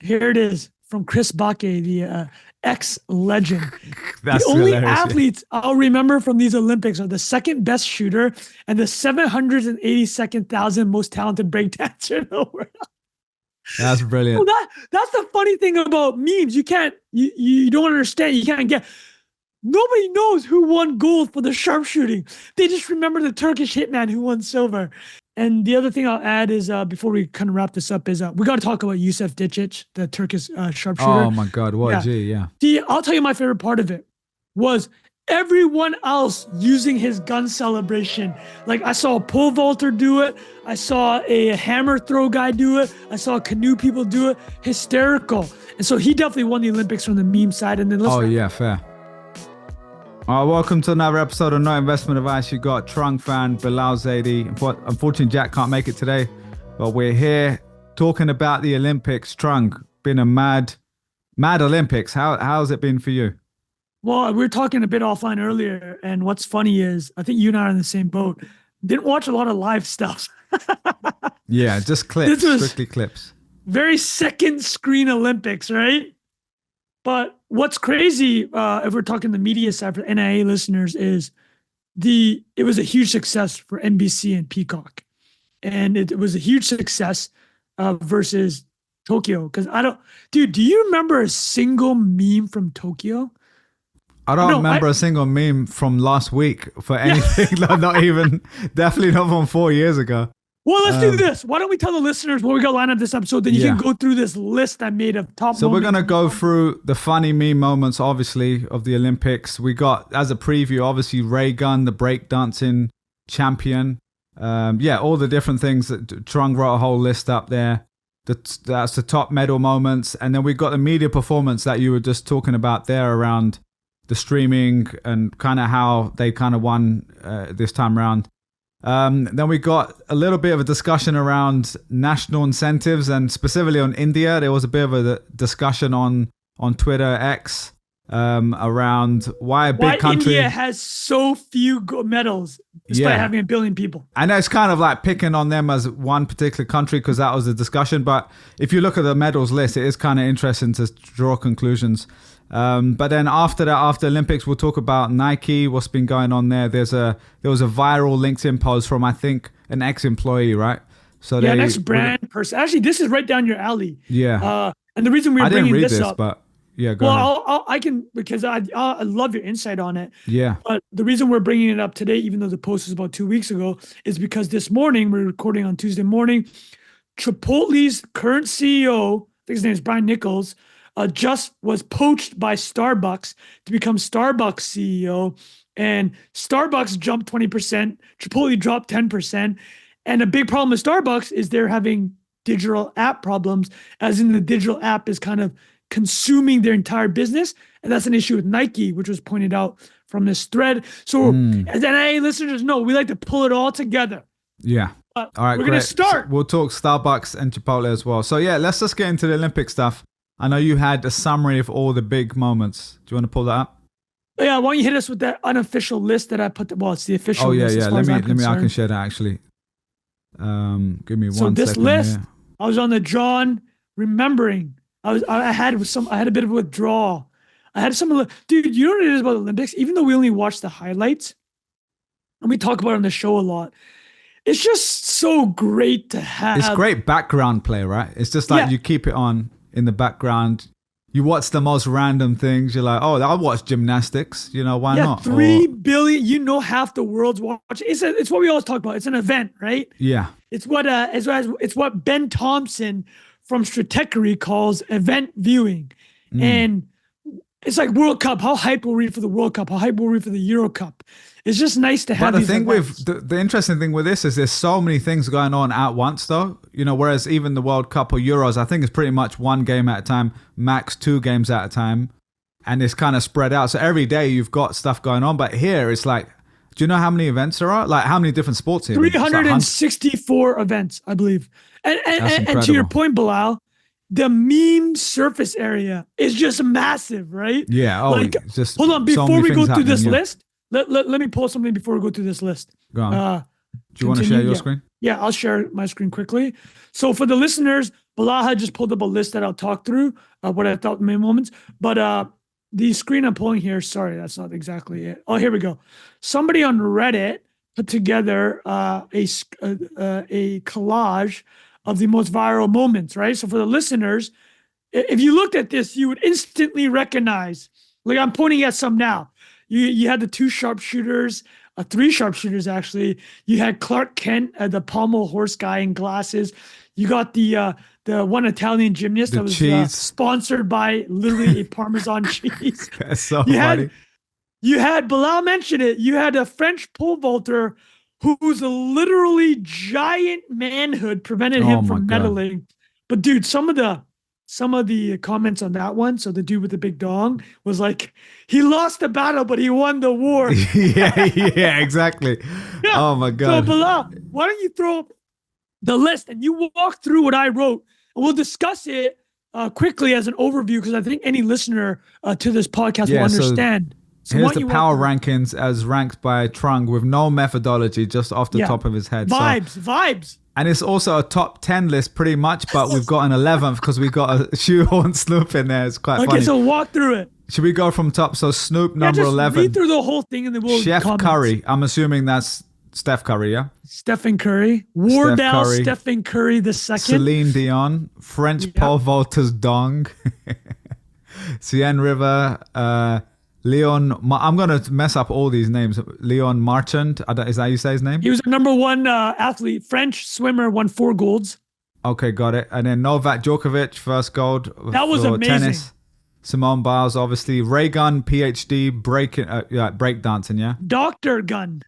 Here it is from Chris Bake, the ex-legend. That's The only hilarious. athletes I'll remember from these Olympics are the second best shooter and the 782nd most talented breakdancer in the world. That's Well, brilliant. that's the funny thing about memes. You don't understand. You can't get. Nobody knows who won gold for the sharpshooting. They just remember the Turkish hitman who won silver. And the other thing I'll add is before we kind of wrap this up is we got to talk about Yusuf Dicic, the Turkish sharpshooter. Oh my God, what Yeah. a G, yeah. I'll tell you my favorite part of it was everyone else using his gun celebration. Like I saw a pole vaulter do it. I saw a hammer throw guy do it. I saw canoe people do it. Hysterical. And so he definitely won the Olympics from the meme side. And then Oh yeah, fair. All right, welcome to another episode of No Investment Advice. You got Trung Phan, Bilal Zaidi. Unfortunately, Jack can't make it today, but we're here talking about the Olympics. Trung, been a mad Olympics. How's it been for you? Well, we were talking a bit offline earlier, and what's funny is I think you and I are in the same boat. Didn't watch a lot of live stuff. Yeah, just clips, strictly clips. Very second screen Olympics, right? But what's crazy, if we're talking the media side for NIA listeners, is it was a huge success for NBC and Peacock, and it was a huge success versus Tokyo. Because do you remember a single meme from Tokyo? I don't remember a single meme from last week for anything. Not even, definitely not from 4 years ago. Well, let's do this. Why don't we tell the listeners what we got lined up this episode? Then you can go through this list I made of top. So we're going to go through the funny meme moments, obviously, of the Olympics. We got, as a preview, obviously, Ray Gun, the breakdancing champion. All the different things that Trung wrote a whole list up there. That's the top medal moments. And then we got the media performance that you were just talking about there around the streaming and kind of how they kind of won this time around. Then we got a little bit of a discussion around national incentives, and specifically on India. There was a bit of a discussion on Twitter X around why country India has so few medals despite having 1 billion people. I know it's kind of like picking on them as one particular country because that was the discussion. But if you look at the medals list, it is kind of interesting to draw conclusions. But then after Olympics, we'll talk about Nike, what's been going on there. There was a viral LinkedIn post from, I think, an ex-employee, right? So an ex-brand person. Actually, this is right down your alley. Yeah. And the reason we're bringing this up, but yeah, go ahead. I can, because I love your insight on it. Yeah. But the reason we're bringing it up today, even though the post is about 2 weeks ago, is because this morning, we're recording on Tuesday morning, Chipotle's current CEO, I think his name is Brian Nichols, just was poached by Starbucks to become Starbucks CEO, and Starbucks jumped 20%, Chipotle dropped 10%, and a big problem with Starbucks is they're having digital app problems, as in the digital app is kind of consuming their entire business, and that's an issue with Nike, which was pointed out from this thread. So as NIA listeners know, we like to pull it all together. Yeah. All right, we're going to start. So we'll talk Starbucks and Chipotle as well. So yeah, let's just get into the Olympic stuff. I know you had a summary of all the big moments. Do you want to pull that up? Yeah, why don't you hit us with that unofficial list that I put? It's the official list. Oh, yeah. Let me. I can share that actually. Give me one second. So this list, I was on the John remembering. I had a bit of a withdrawal. I had dude, you know what it is about the Olympics? Even though we only watch the highlights, and we talk about it on the show a lot, it's just so great to have. It's great background play, right? It's just like you keep it on in the background. You watch the most random things. You're like, oh, I'll watch gymnastics. Why not? 3 billion. Half the world's watching. It's what we always talk about. It's an event, right? Yeah. It's what Ben Thompson from Stratechery calls event viewing, and it's like World Cup. How hyped were we for the World Cup? How hyped were we for the Euro Cup? It's just nice to have. But the thing with the interesting thing with this is there's so many things going on at once, though. Whereas even the World Cup or Euros, I think it's pretty much one game at a time, max 2 games at a time, and it's kind of spread out. So every day you've got stuff going on. But here it's like, do you know how many events there are? Like how many different sports here? 364 events, I believe. And to your point, Bilal, the meme surface area is just massive, right? Yeah. Just hold on, before we go through this list. Let me pull something before we go through this list. Go on. Do you want to share your screen? Yeah, I'll share my screen quickly. So for the listeners, Bilal had just pulled up a list that I'll talk through, what I thought the main moments. But the screen I'm pulling here, sorry, that's not exactly it. Oh, here we go. Somebody on Reddit put together a collage of the most viral moments, right? So for the listeners, if you looked at this, you would instantly recognize, like I'm pointing at some now. You had the two sharpshooters, three sharpshooters actually. You had Clark Kent, the pommel horse guy in glasses. You got the one Italian gymnast The that was cheese. sponsored by literally a Parmesan cheese. That's so funny. You had Bilal mention it. You had a French pole vaulter whose literally giant manhood prevented him from medaling. But dude, some of the comments on that one, so the dude with the big dong was like, he lost the battle, but he won the war. yeah, exactly. Yeah. Oh my God. So Bilal, why don't you throw up the list and you walk through what I wrote, and we'll discuss it quickly as an overview, because I think any listener to this podcast will understand. So here's the power rankings as ranked by Trung with no methodology, just off the top of his head. Vibes. And it's also a top 10 list pretty much, but we've got an 11th because we got a shoehorn Snoop in there. It's quite funny. Okay, so walk through it. Should we go from top? So Snoop, number 11. Read through the whole thing and then we'll Chef comments. Curry. I'm assuming that's Steph Curry, yeah? Stephen Curry. Wardell Stephen Curry the second. Celine Dion. French pole vaulter's dong. Cien River. Leon, I'm going to mess up all these names. Leon Marchand, is that how you say his name? He was a number one athlete. French swimmer, won 4 golds. Okay, got it. And then Novak Djokovic, first gold. That was amazing. Tennis. Simone Biles, obviously. Ray Gun, PhD, breakdancing, yeah? Dr. Gun.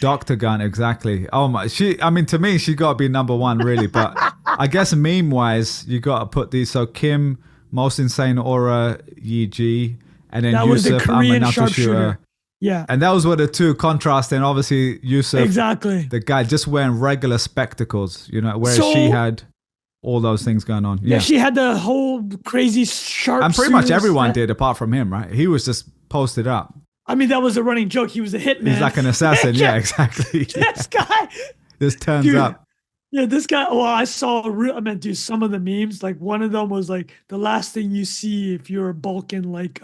Dr. Gun, exactly. Oh my, to me, she got to be number one, really. But I guess meme-wise, you got to put these. So Kim, Most Insane Aura, Yi Ji. And then that Yusuf, was the Korean sharpshooter. Yeah. And those were the two contrasting. Obviously, Yusuf, exactly, the guy just wearing regular spectacles, whereas she had all those things going on. Yeah, she had the whole crazy sharp. And pretty much everyone did, apart from him, right? He was just posted up. I mean, that was a running joke. He was a hitman. He's like an assassin. Yeah, exactly. This guy just turns up. Yeah, this guy. Well, I saw. Dude, some of the memes. Like one of them was like the last thing you see if you're a Balkan, like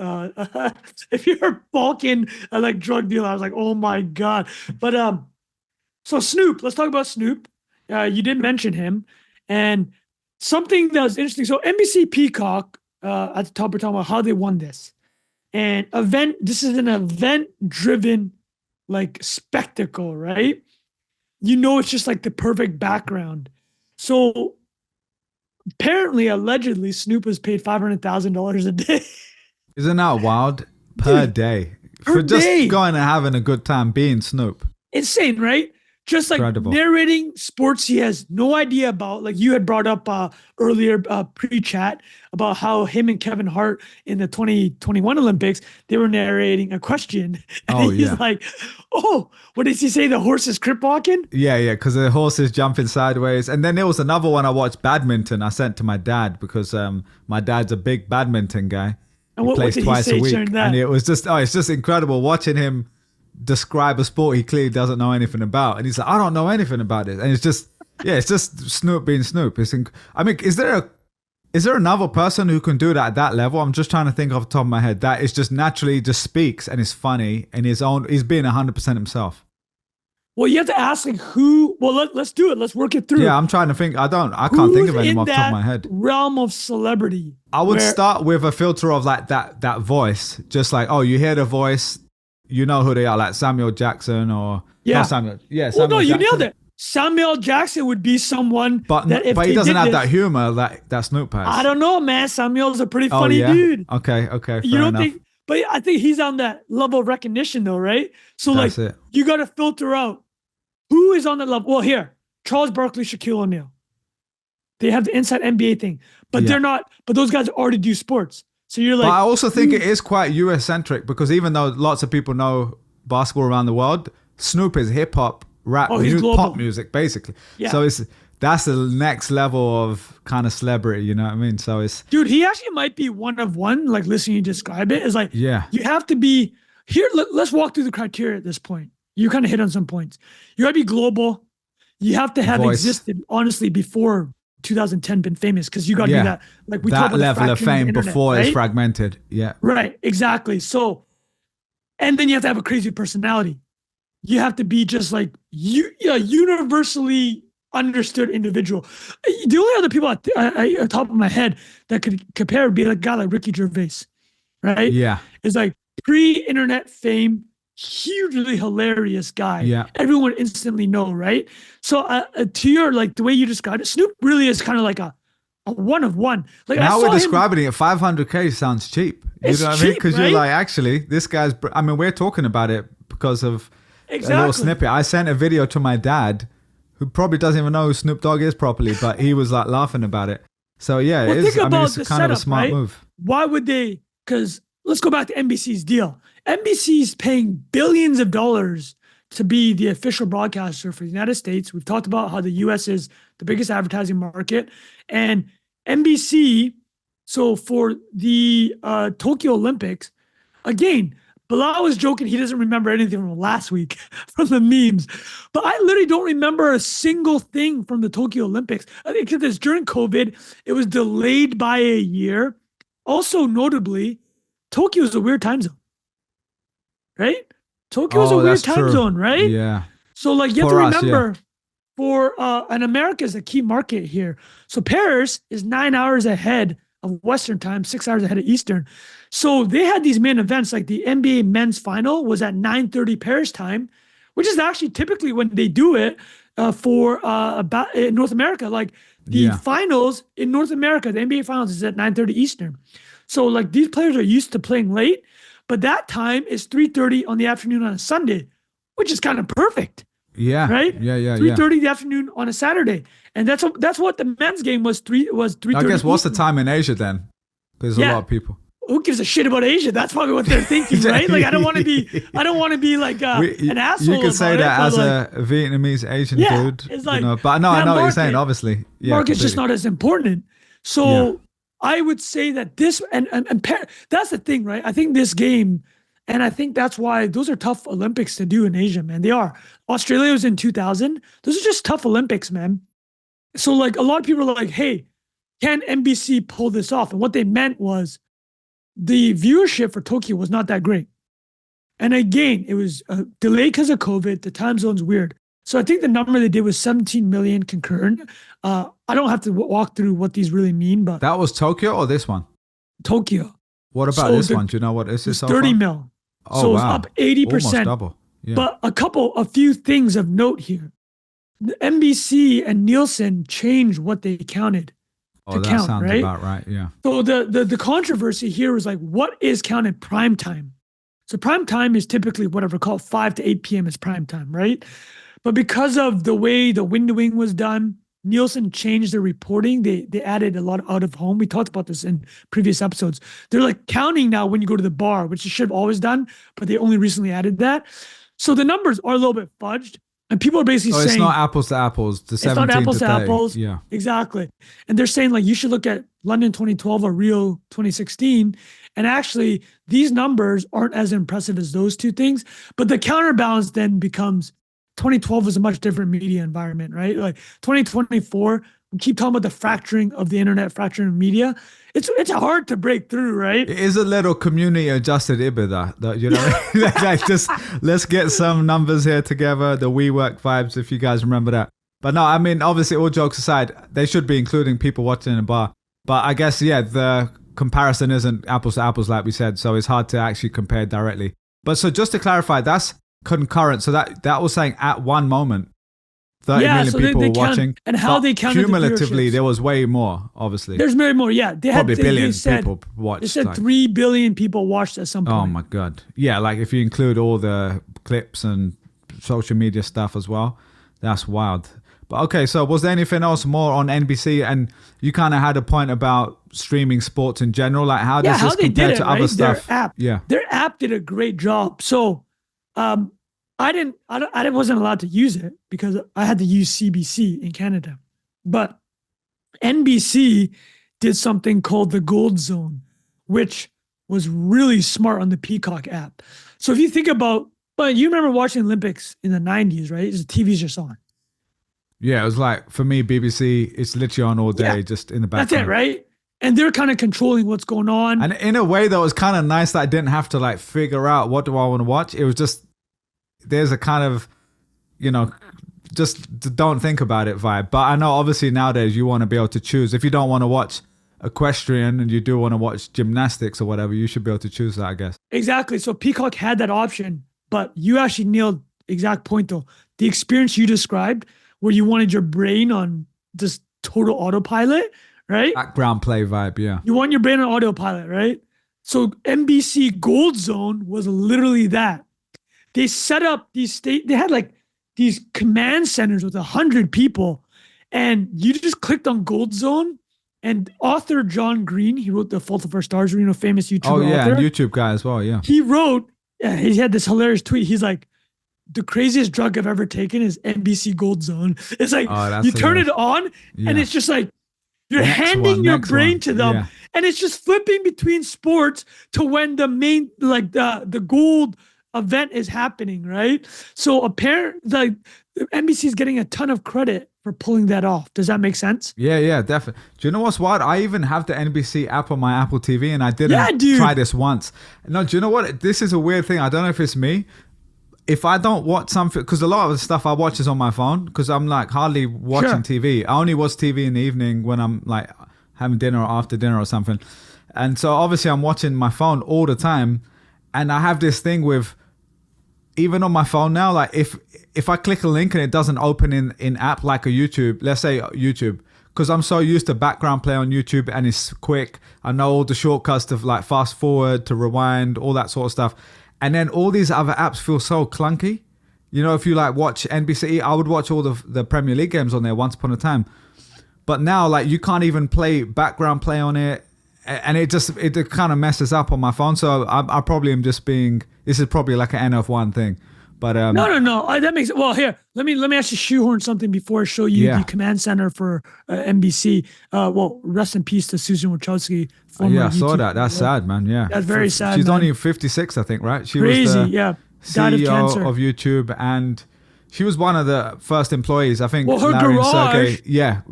if you're a Balkan like drug dealer. I was like, oh my God. But so Snoop. Let's talk about Snoop. You did mention him, and something that was interesting. So NBC Peacock at the top, we're talking about how they won this, and This is an event-driven like spectacle, right? It's just like the perfect background. So apparently, allegedly, Snoop was paid $500,000 a day. Isn't that wild? Per day. For just going and having a good time being Snoop. Insane, right? Just like narrating sports he has no idea about. Like you had brought up earlier pre-chat about how him and Kevin Hart in the 2021 Olympics, they were narrating a question. And he's like, oh, what did he say? The horse is crip walking? Yeah, because the horse is jumping sideways. And then there was another one I watched, badminton. I sent to my dad because my dad's a big badminton guy. And what did he say during that? And it was just, it's just incredible watching him describe a sport he clearly doesn't know anything about, and he's like, I don't know anything about it, and it's just it's just Snoop being Snoop. Is there another person who can do that at that level? I'm just trying to think off the top of my head that is just naturally just speaks and is funny and he's being 100% himself. Well, you have to ask like who. Well, let's do it. Let's work it through. Yeah, I'm trying to think. I can't think of anyone off the top of my head. Realm of celebrity. I would start with a filter of like that voice, just like, oh, you hear the voice. You know who they are, like Samuel Jackson or Samuel. Yeah, Samuel no, you Jackson. nailed it. Samuel Jackson would be someone, but he doesn't have that humor that Snoop has. I don't know, man. Samuel's a pretty funny dude. Okay, fair enough. But I think he's on that level of recognition, though, right? So that's like, you got to filter out who is on that level. Well, here, Charles Barkley, Shaquille O'Neal. They have the inside NBA thing, but they're not. But those guys already do sports. So you're like, but I also think it is quite US centric because even though lots of people know basketball around the world, Snoop is hip hop, rap, pop music, basically. Yeah. So that's the next level of kind of celebrity, you know what I mean? So dude, he actually might be one of one. Like listening you describe it is like, you have to be here. Let's walk through the criteria at this point. You kind of hit on some points. You got to be global. You have to have existed honestly before 2010 been famous because you got to do Yeah. that. Like we That talked about the level of fracturing fame internet, before it's right? fragmented. Yeah. Right, exactly. So, and then you have to have a crazy personality. You have to be just like universally understood individual. The only other people at the top of my head that could compare would be like a guy like Ricky Gervais, right? Yeah. Is like pre-internet fame, hugely hilarious guy. Yeah. Everyone would instantly know, right? So to your like the way you described it, Snoop really is kind of like a one of one. Like I Now saw we're him. describing it. 500K sounds cheap. You It's know what I mean? cheap, Because you're right? like, actually, this guy's. I mean, we're talking about it because of a little Exactly. snippet. I sent a video to my dad, who probably doesn't even know who Snoop Dogg is properly, but he was like laughing about it. So yeah, Well, it is. think I mean, about it's the kind of a setup, smart right? move. Why would they? Because let's go back to NBC's deal. NBC's paying billions of dollars to be the official broadcaster for the United States. We've talked about how the US is the biggest advertising market. And NBC, so for the Tokyo Olympics, again, Bilal was joking he doesn't remember anything from last week from the memes. But I literally don't remember a single thing from the Tokyo Olympics. I think because during COVID, it was delayed by a year. Also, notably, Tokyo is a weird time zone, right? Tokyo is a Oh, weird that's time true. zone, right? Yeah. So, like, you have For to us, remember for and America is a key market here. So Paris is 9 hours ahead of Western time, 6 hours ahead of Eastern. So they had these main events, like the NBA men's final was at 9:30 Paris time, which is actually typically when they do it for about in North America. Like the Yeah. finals in North America, the NBA finals is at 9:30 Eastern. So like these players are used to playing late, but that time is 3:30 on the afternoon on a Sunday, which is kind of perfect, Yeah. right? Yeah. 3:30 the afternoon on a Saturday, and that's what the men's game was. 3:30. I guess what's the time in Asia then? Because there's a lot of people. Who gives a shit about Asia? That's probably what they're thinking, right? Like I don't want to be like an asshole. You could say that as like, a Vietnamese Asian yeah, dude. it's like, but no, I know what you're saying. market- Obviously, yeah, market's just completely. not as important. So Yeah. I would say that this and that's the thing, right? I think this game, and I think that's why those are tough Olympics to do in Asia, man. They are. Australia was in 2000. Those are just tough Olympics, man. So like a lot of people are like, hey, can NBC pull this off? And what they meant was the viewership for Tokyo was not that great. And again, it was delayed because of COVID. The time zone's weird. So I think the number they did was 17 million concurrent. I don't have to walk through what these really mean, but That was Tokyo or this one? Tokyo. What about So this one? Do you know what this is? It's So 30 far? mil. Oh, So it's wow. up 80%. Almost double. Yeah. But a few things of note here. The NBC and Nielsen changed what they counted. Oh, that count, sounds right? about right. Yeah. So the controversy here was like, what is counted prime time? So prime time is typically whatever called 5 to 8 p.m. is prime time, right? But because of the way the windowing was done, Nielsen changed the reporting. They added a lot of out of home. We talked about this in previous episodes. They're like counting now when you go to the bar, which they should have always done, but they only recently added that. So the numbers are a little bit fudged. And people are basically saying it's not apples to apples. The it's 17 not apples to 30. apples. Yeah. Exactly. And they're saying like you should look at London 2012 or Rio 2016. And actually, these numbers aren't as impressive as those two things. But the counterbalance then becomes 2012 was a much different media environment, right? Like 2024, we keep talking about the fracturing of the internet, fracturing of media. It's hard to break through, right? It is a little community adjusted EBITDA, that you know, like just let's get some numbers here together, the WeWork vibes, if you guys remember that. But no, I mean, obviously, all jokes aside, they should be including people watching in a bar. But I guess, yeah, the comparison isn't apples to apples, like we said, so it's hard to actually compare directly. But so just to clarify, that's concurrent. So that was saying at one moment, 30 million so people they were watching. count, and how But they counted cumulatively, the there was way more, obviously. There's many more. Yeah, they Probably had billions they said, people watched. They said like, 3 billion people watched at some point. oh my God. Yeah, like if you include all the clips and social media stuff as well, that's wild. But okay, so was there anything else more on NBC? And you kind of had a point about streaming sports in general. Like how does this compare to other stuff? Their app, Yeah. their app did a great job. So, I wasn't allowed to use it because I had to use CBC in Canada, but NBC did something called the Gold Zone, which was really smart on the Peacock app. So if you think about, but you remember watching Olympics in the 90s, right? The TV's just on. Yeah, it was like, for me, BBC, it's literally on all day, Yeah, just in the that's it, background. right? And they're kind of controlling what's going on. And in a way, that was kind of nice that I didn't have to like figure out what do I want to watch. It was just, there's a kind of, you know, just don't think about it vibe. But I know obviously nowadays you want to be able to choose. If you don't want to watch equestrian and you do want to watch gymnastics or whatever, you should be able to choose that, I guess. Exactly. So Peacock had that option, but you actually nailed exact point though. The experience you described where you wanted your brain on just total autopilot, right? Background play vibe, yeah. You want your brain on autopilot, right? So NBC Gold Zone was literally that. They set up they had like these command centers with 100 people, and you just clicked on Gold Zone. And author John Green, he wrote The Fault of Our Stars, famous YouTuber Oh yeah, author. and YouTube guy as well, yeah. He wrote, he had this hilarious tweet. He's like, the craziest drug I've ever taken is NBC Gold Zone. It's like you turn it on and it's just like you're handing your brain to them, and it's just flipping between sports to when the main like the gold event is happening, right? So apparently NBC is getting a ton of credit for pulling that off. Does that make sense? Yeah, definitely. Do you know what's wild? I even have the NBC app on my Apple TV, and I didn't try this once. No, do you know what? This is a weird thing. I don't know if it's me. If I don't watch something, because a lot of the stuff I watch is on my phone, because I'm like hardly watching TV. I only watch TV in the evening when I'm like having dinner or after dinner or something. And so obviously I'm watching my phone all the time. And I have this thing with, even on my phone now, like if I click a link and it doesn't open in app like a YouTube, let's say YouTube, because I'm so used to background play on YouTube and it's quick. I know all the shortcuts to like fast forward, to rewind, all that sort of stuff. And then all these other apps feel so clunky. You know, if you like watch NBC, I would watch all the Premier League games on there once upon a time. But now like you can't even play background play on it. And it kind of messes up on my phone. So I probably am just being, this is probably like an N of one thing. But no. That makes it. Well, here, let me actually shoehorn something before I show you the command center for NBC. Well, rest in peace to Susan Wachowski. Yeah, I saw that. That's sad, man. Yeah, that's very sad. She's man. Only 56, I think, right? She Crazy, was the CEO of YouTube, and she was one of the first employees, I think. Well, her Larry garage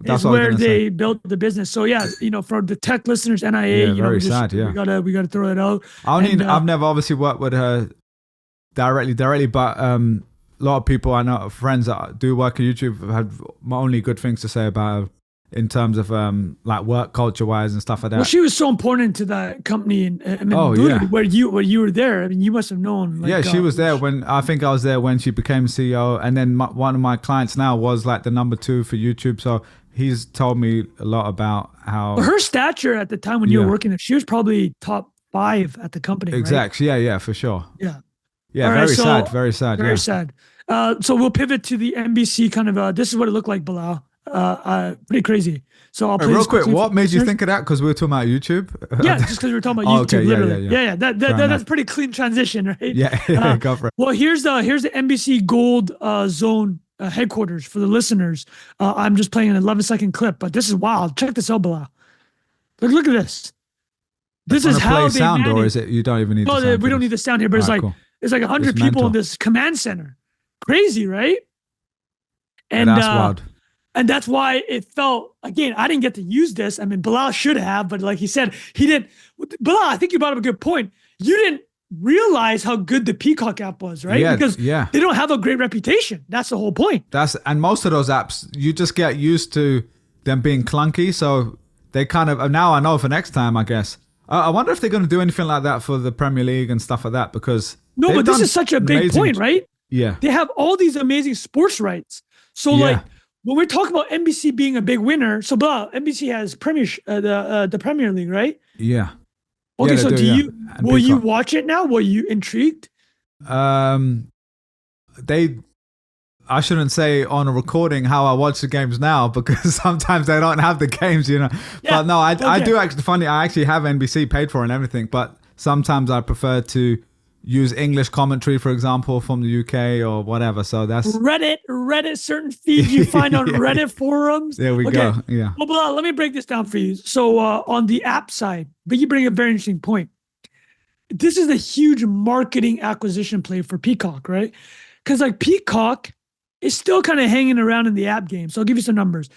that's is where they built the business. So yeah, for the tech listeners, NIA, very sad. Yeah, we gotta throw it out. I've never obviously worked with her directly, but a lot of people I know, friends that do work at YouTube, have had only good things to say about her in terms of like work culture wise and stuff like that. Well, she was so important to that company, and I mean, where you were there. I mean, you must have known. Like, she was there when I think I was there when she became CEO, and then one of my clients now was like the number 2 for YouTube. So he's told me a lot about how her stature at the time when you were working there. She was probably top 5 at the company. Exactly. Right? Yeah, for sure. Yeah. Yeah, right, very sad. Very sad. Very sad. So we'll pivot to the NBC kind of. This is what it looked like, Bilal. Pretty crazy. So I'll play real quick. What made you think of that? Because we were talking about YouTube. Yeah, just because we were talking about YouTube. Okay, literally. Yeah. That's a pretty clean transition, right? Yeah, go for it. Well, here's the NBC Gold Zone headquarters for the listeners. I'm just playing an 11-second clip, but this is wild. Check this out, Bilal. Look at this. This is how they sound, or is it you don't even need? No, we don't need the sound here, but it's like 100 people in this command center. Crazy, right? And that's wild. And that's why it felt, again, I didn't get to use this. I mean, Bilal should have, but like he said, he didn't. Bilal, I think you brought up a good point. You didn't realize how good the Peacock app was, right? Yeah, because they don't have a great reputation. That's the whole point. And most of those apps, you just get used to them being clunky. So they kind of, now I know for next time, I guess. I wonder if they're going to do anything like that for the Premier League and stuff like that, because no, but this is such a big point, right? Yeah. They have all these amazing sports rights. So like, when we're talking about NBC being a big winner, so NBC has the Premier League, right? Yeah. Okay, so will you watch it now? Were you intrigued? I shouldn't say on a recording how I watch the games now, because sometimes they don't have the games, you know. Yeah, but no, I do actually. Funny, I actually have NBC paid for and everything, but sometimes I prefer to use English commentary, for example, from the UK or whatever. So that's Reddit, certain feeds you find on Reddit forums. There we go. Yeah. Well, let me break this down for you. So on the app side, but you bring a very interesting point. This is a huge marketing acquisition play for Peacock, right? Because like Peacock it's still kind of hanging around in the app game. So I'll give you some numbers.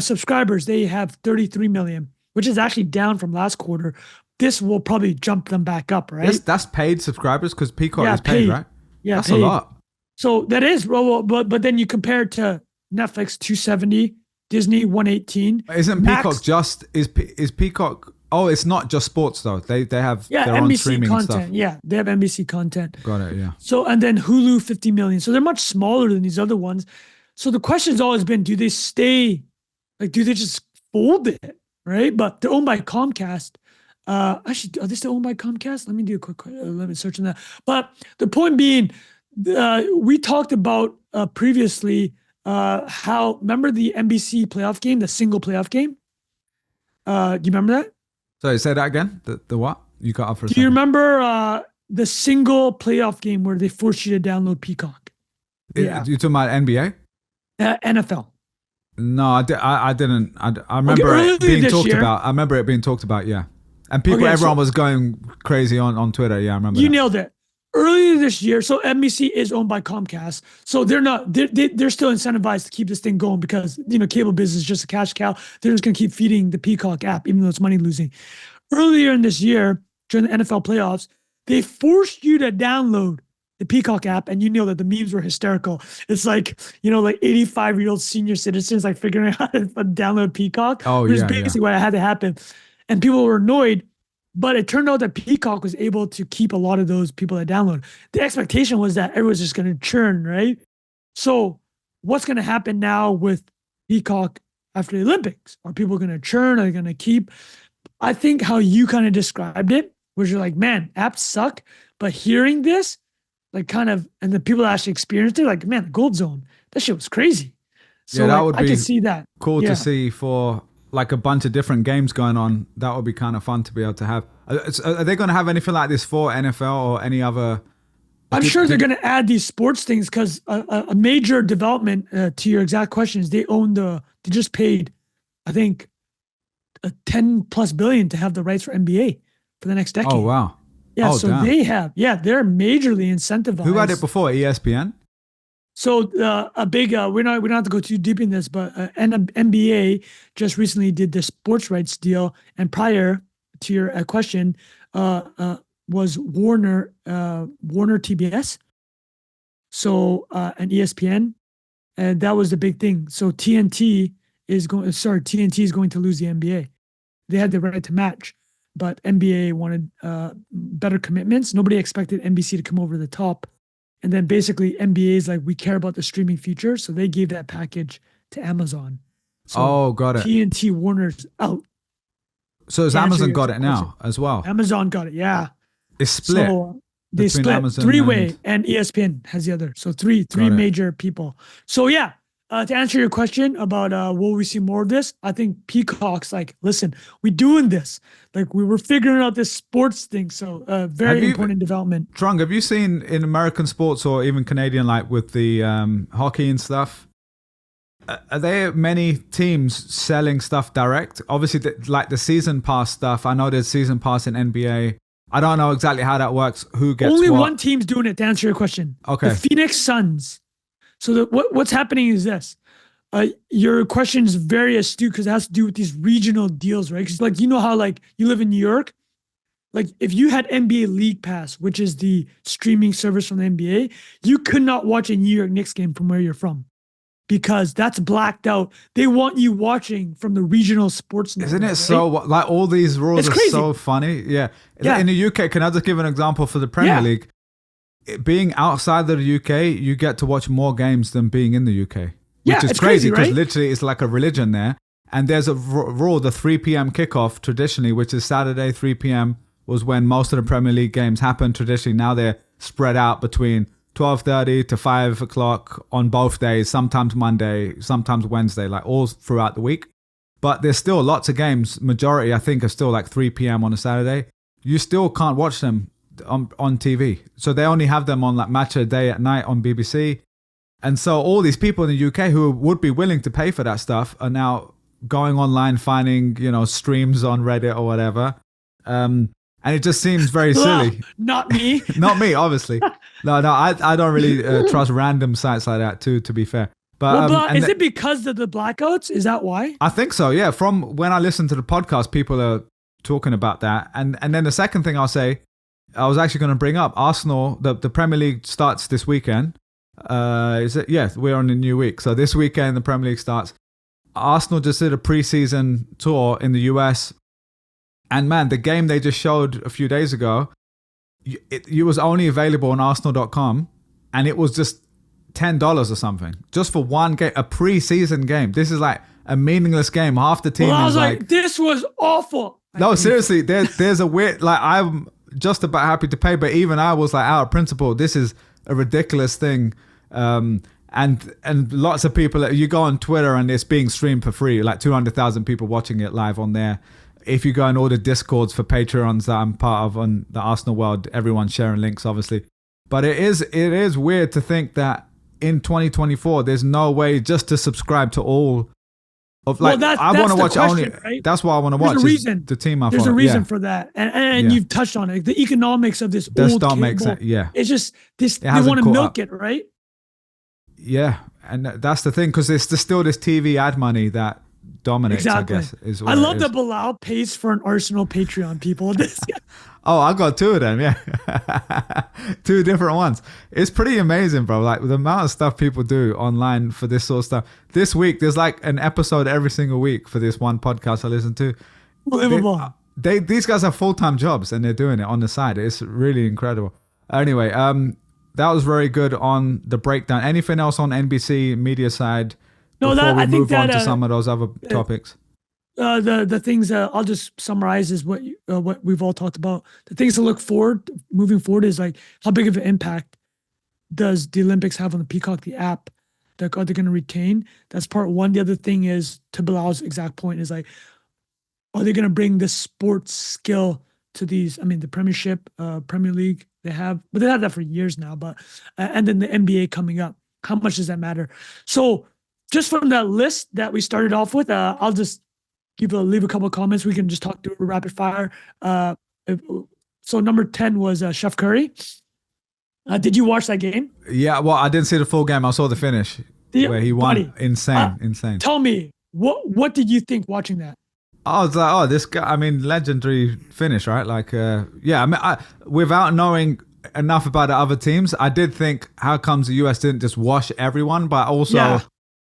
Subscribers, they have 33 million, which is actually down from last quarter. This will probably jump them back up, right? That's paid subscribers because Peacock is paid, right? Yeah, that's paid. a lot. So that is, well, but then you compare it to Netflix 270, Disney 118. Isn't Peacock is Peacock? Oh, it's not just sports though. They have their NBC own streaming content. stuff. Yeah, they have NBC content. Got it. Yeah. So and then Hulu 50 million. So they're much smaller than these other ones. So the question's always been: do they stay? Like, do they just fold it? Right? But they're owned by Comcast. Actually, are they still owned by Comcast? Let me do a quick. Let me search on that. But the point being, we talked about previously how remember the NBC playoff game, the single playoff game. Do you remember that? Sorry, say that again. The what? You got up for a second. Do you remember the single playoff game where they forced you to download Peacock? Yeah. You talking about NBA? NFL. No, I didn't. I remember it being talked about. I remember it being talked about. Yeah, and everyone was going crazy on Twitter. Yeah, I remember. You nailed it. Earlier this year, so NBC is owned by Comcast, so they're still incentivized to keep this thing going because cable business is just a cash cow. They're just gonna keep feeding the Peacock app, even though it's money losing. Earlier in this year, during the NFL playoffs, they forced you to download the Peacock app, and you know that the memes were hysterical. It's like 85-year-old senior citizens like figuring out how to download Peacock. Oh, which is basically what had to happen, and people were annoyed. But it turned out that Peacock was able to keep a lot of those people that download. The expectation was that everyone's just going to churn, right? So what's going to happen now with Peacock after the Olympics? Are people going to churn? Are they going to keep? I think how you kind of described it, was you're like, man, apps suck. But hearing this, like and the people that actually experienced it, like, man, the Gold Zone, that shit was crazy. So that would be I can see that. Cool to see for like a bunch of different games going on. That would be kind of fun to be able to have. Are they going to have anything like this for NFL or any other? I'm sure they're going to add these sports things because a major development to your exact question is they just paid, I think, $10+ billion to have the rights for NBA for the next decade. Oh, wow. Yeah, damn. They're majorly incentivized. Who had it before? ESPN? So a big, we don't have to go too deep in this, but NBA just recently did the sports rights deal, and prior to your question, was Warner TBS, so and ESPN, and that was the big thing. So TNT is going to lose the NBA. They had the right to match, but NBA wanted better commitments. Nobody expected NBC to come over the top. And then basically NBA is like, we care about the streaming future. So they gave that package to Amazon. So got it. TNT Warner's out. So has Amazon got it now as well? Amazon got it, yeah. It's split. So they split Amazon three-way and ESPN has the other. So three major people. So yeah, to answer your question about will we see more of this? I think Peacock's like, listen, we're doing this. Like we were figuring out this sports thing. So very important development. Trung, have you seen in American sports or even Canadian, like with the hockey and stuff? Are there many teams selling stuff direct? Obviously, like the season pass stuff. I know there's season pass in NBA. I don't know exactly how that works. Who gets Only what? one team's doing it, to answer your question. Okay. The Phoenix Suns. So what's happening is this. Your question is very astute because it has to do with these regional deals, right? Because how you live in New York. Like if you had NBA League Pass, which is the streaming service from the NBA, you could not watch a New York Knicks game from where you're from, because that's blacked out. They want you watching from the regional sports network. Isn't it right? so, like all these rules are so funny? Yeah. In the UK, can I just give an example for the Premier League? Being outside of the UK, you get to watch more games than being in the UK. Which is crazy because literally it's like a religion there. And there's a rule, the 3 p.m. kickoff traditionally, which is Saturday, 3 p.m. was when most of the Premier League games happen traditionally. Now they're spread out between 12:30 to 5 o'clock on both days, sometimes Monday, sometimes Wednesday, like all throughout the week. But there's still lots of games. Majority, I think, are still like 3 p.m. on a Saturday. You still can't watch them on TV. So they only have them on like Match of the Day at night on BBC. And so all these people in the UK who would be willing to pay for that stuff are now going online, finding, streams on Reddit or whatever. And it just seems very Well, silly. not me. Not me, obviously. No, I don't really trust random sites like that too, to be fair. But, Well, is it because of the blackouts? Is that why? I think so, yeah. From when I listen to the podcast, people are talking about that. And then the second thing I'll say, I was actually going to bring up Arsenal. The Premier League starts this weekend. Is it? Yeah, we're on a new week. So this weekend, the Premier League starts. Arsenal just did a preseason tour in the US. And man, the game they just showed a few days ago, it was only available on Arsenal.com. And it was just $10 or something. Just for one game, a preseason game. This is like a meaningless game. Half the team I is was like, this was awful. No, seriously, there's a weird, like, I'm just about happy to pay, but even I was like, out of principle, this is a ridiculous thing. And lots of people, you go on Twitter and it's being streamed for free, like 200,000 people watching it live on there. If you go in all the Discords for Patreons that I'm part of on the Arsenal world, everyone's sharing links, obviously. But it is weird to think that in 2024, there's no way just to subscribe to all of, like, I want to watch question, only, right? That's what I want to watch. There's a reason. The team I There's follow. a reason for that. And you've touched on it. The economics of this old don't make sense. Yeah. It's just this, they want to milk it, right? Yeah. And that's the thing, because there's still this TV ad money that dominates, exactly. I guess. I love that Bilal pays for an Arsenal Patreon, people. Oh, I got two of them, yeah. Two different ones. It's pretty amazing, bro. Like the amount of stuff people do online for this sort of stuff. This week, there's like an episode every single week for this one podcast I listen to. Unbelievable. These guys have full-time jobs and they're doing it on the side. It's really incredible. Anyway, that was very good on the breakdown. Anything else on NBC media side before we move on to some of those other topics? The things I'll just summarize is what we've all talked about. The things to look forward, moving forward, is like how big of an impact does the Olympics have on the Peacock, the app that are they going to retain? That's part one. The other thing is, to Bilal's exact point, is like, are they going to bring this sports skill to these? I mean, the Premiership, Premier League, they have, but they had that for years now. But and then the NBA coming up. How much does that matter? So just from that list that we started off with, I'll just leave a couple of comments. We can just talk through rapid fire. So number 10 was Chef Curry. Did you watch that game? Yeah, well, I didn't see the full game. I saw the finish where he won. Buddy, insane. Tell me, what did you think watching that? I was like, this guy, I mean, legendary finish, right? Like, yeah, I mean, without knowing enough about the other teams, I did think, how comes the US didn't just wash everyone? But also,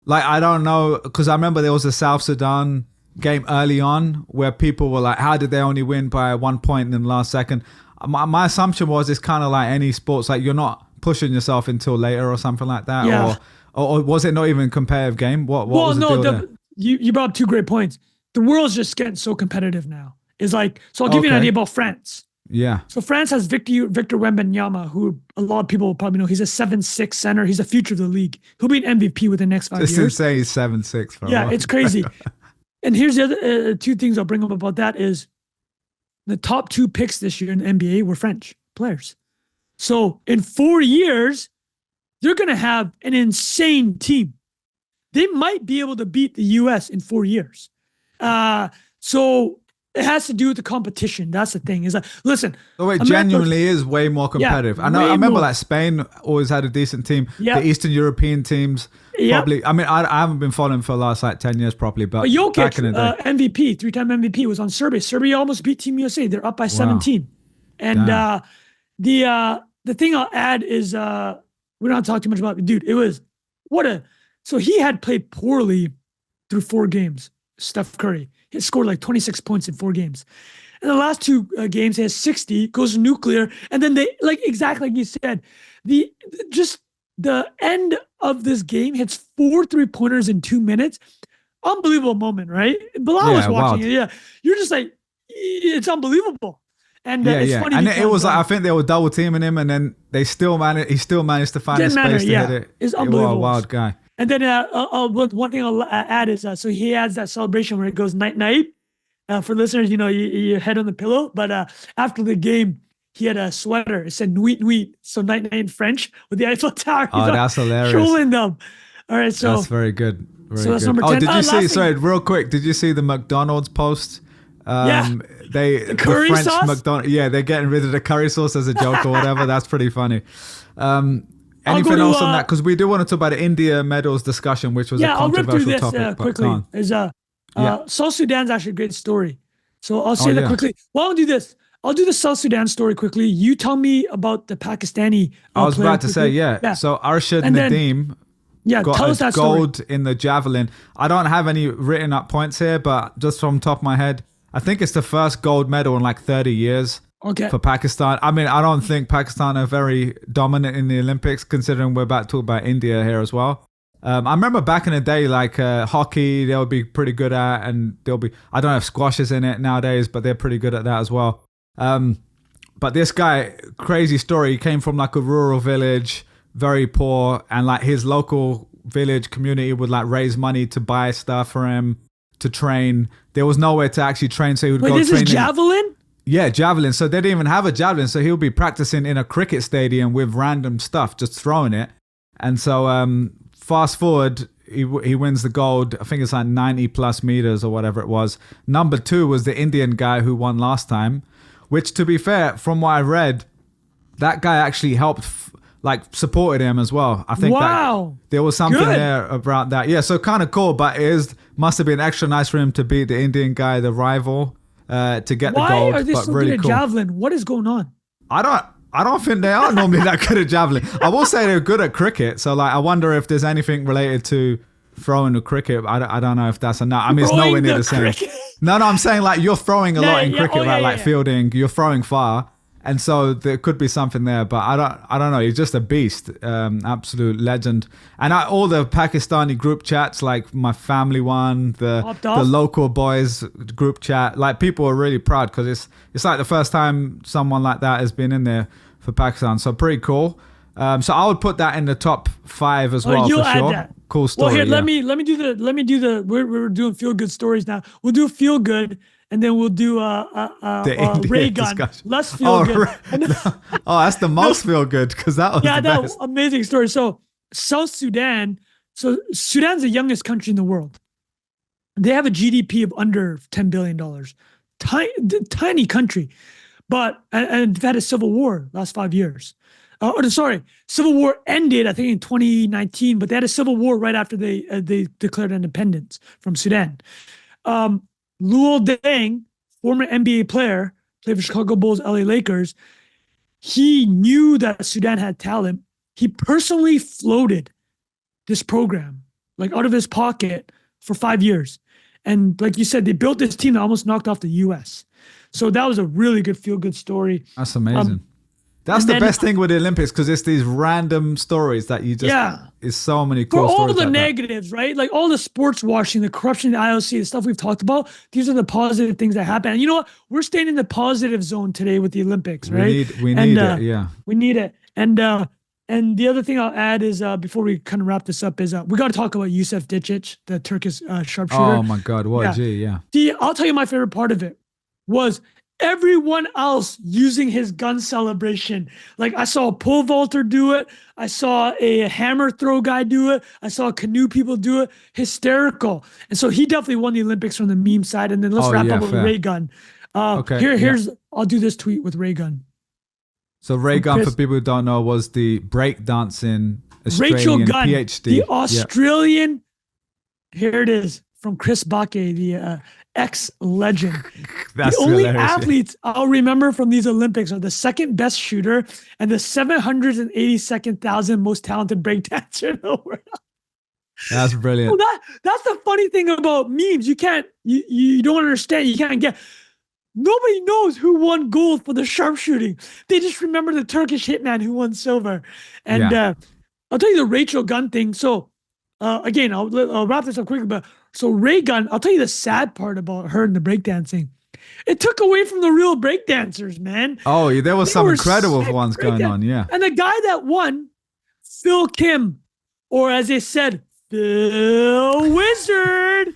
like, I don't know, because I remember there was a South Sudan game early on where people were like, how did they only win by 1 point in the last second? My assumption was it's kind of like any sports, like you're not pushing yourself until later or something like that. Yeah. Or was it not even a competitive game? What was the deal there? You brought up two great points. The world's just getting so competitive now. It's like, so I'll give you an idea about France. Yeah. So France has Victor Wembanyama, who a lot of people will probably know. He's a 7'6" center. He's the future of the league. He'll be an MVP within the next 5 years. Just to say he's 7'6". Yeah, it's crazy. And here's the other two things I'll bring up about that is the top 2 picks this year in the NBA were French players. So in 4 years, they're going to have an insane team. They might be able to beat the US in 4 years. So it has to do with the competition. That's the thing. Is like, listen. Oh, it genuinely is way more competitive. Yeah, I remember like Spain always had a decent team. The Eastern European teams probably. I mean, I haven't been following for the last like 10 years properly, but Jokic, back in the day, MVP, 3-time MVP, was on Serbia. Serbia almost beat Team USA. They're up by 17. And the thing I'll add is we don't have to talk too much about it. Dude, it was so he had played poorly through 4 games. Steph Curry. He scored like 26 points in 4 games. In the last 2 games, he has 60, goes nuclear. And then they, like, exactly like you said, the end of this game hits 4 3-pointers in 2 minutes. Unbelievable moment, right? Bilal was watching it. Yeah. You're just like, it's unbelievable. And it's funny. And it was like, I think they were double teaming him, and then he still managed to find the space to hit it. It's unbelievable. He was a wild guy. And then one thing I'll add is, so he has that celebration where it goes night-night. For listeners, you head on the pillow. But after the game, he had a sweater. It said "Nuit Nuit," so night-night in French with the Eiffel Tower. That's hilarious. Trolling them. All right, so that's very good. So that's number 10. Did you see? Sorry, real quick. Did you see the McDonald's post Yeah. The curry French sauce? McDonald's, yeah, they're getting rid of the curry sauce as a joke or whatever. That's pretty funny. Anything to, else on that? Because we do want to talk about the India medals discussion, which was a I'll rip through controversial this topic. quickly. South Sudan's actually a great story. So I'll say that quickly. Well, I'll do this. I'll do the South Sudan story quickly. You tell me about the Pakistani I was about to quickly. say, yeah. So Arshad And then- Nadeem got tell us that gold story. in the javelin. I don't have any written up points here, but just from top of my head, I think it's the first gold medal in like 30 years. Okay. For Pakistan. I mean, I don't think Pakistan are very dominant in the Olympics, considering we're about to talk about India here as well. I remember back in the day, like hockey, they'll be pretty good at, and they'll be, I don't know if squash is in it nowadays, but they're pretty good at that as well. But this guy, crazy story, he came from like a rural village, very poor, and like his local village community would like raise money to buy stuff for him to train. There was nowhere to actually train, so he would go this train. Is javelin? Yeah, javelin. So they didn't even have a javelin. So he'll be practicing in a cricket stadium with random stuff, just throwing it. And so fast forward, he wins the gold. I think it's like 90 plus meters or whatever it was. Number 2 was the Indian guy who won last time, which to be fair, from what I read, that guy actually helped, supported him as well. I think that there was something there about that. Yeah, so kind of cool, but must have been extra nice for him to beat the Indian guy, the rival. To get the gold, Why are they but so really good at cool. javelin? What is going on? I don't think they are normally that good at javelin. I will say they're good at cricket. So like, I wonder if there's anything related to throwing the cricket. I don't know if that's enough. I mean, it's nowhere near the same. No, I'm saying like you're throwing a lot in cricket, right? Like fielding, you're throwing far. And so there could be something there, but I don't know. He's just a beast, absolute legend. And all the Pakistani group chats, like my family one, the local boys group chat, like people are really proud because it's like the first time someone like that has been in there for Pakistan. So pretty cool. So I would put that in the top 5 as well for sure. That. Cool story. Well, here, let me do the. We're doing feel good stories now. We'll do feel good. And then we'll do ray gun. Discussion. Let's feel good. That's the most feel good because that was the best. Amazing story. So South Sudan. So Sudan's the youngest country in the world. They have a GDP of under $10 billion. Tiny country, but and they've had a civil war last 5 years. Civil war ended I think in 2019, but they had a civil war right after they declared independence from Sudan. Luol Deng, former NBA player, played for Chicago Bulls, LA Lakers. He knew that Sudan had talent. He personally floated this program, like out of his pocket for 5 years. And like you said, they built this team that almost knocked off the US. So that was a really good feel-good story. That's amazing. That's the best thing with the Olympics because it's these random stories that you just, it's so many cool stories. For all the like negatives, right? Like all the sports washing, the corruption, the IOC, the stuff we've talked about, these are the positive things that happen. And you know what? We're staying in the positive zone today with the Olympics, right? We need it, yeah. We need it. And the other thing I'll add is before we kind of wrap this up is we got to talk about Yusuf Dicic, the Turkish sharpshooter. Oh my God, what a G, yeah. I'll tell you my favorite part of it was everyone else using his gun celebration. Like I saw a pole vaulter do it. I saw a hammer throw guy do it. I saw canoe people do it. Hysterical. And so he definitely won the Olympics from the meme side. And then let's wrap up with Ray Gun. Here's I'll do this tweet with Ray Gun. So Ray Gun, for people who don't know, was the breakdancing Australian PhD. The Australian. Here it is from Chris Bakke, the ex-legend. That's the only hilarious, athletes I'll remember from these Olympics are the second best shooter and the 782nd most talented breakdancer in the world. That's brilliant. Well, that's the funny thing about memes. You don't understand. You can't get. Nobody knows who won gold for the sharpshooting. They just remember the Turkish hitman who won silver. And I'll tell you the Rachel Gunn thing. So again, I'll wrap this up quickly. But so Ray Gunn, I'll tell you the sad part about her and the breakdancing. It took away from the real breakdancers, man. Oh, there was some incredible ones going on, yeah. And the guy that won, Phil Kim, or as they said, Phil Wizard.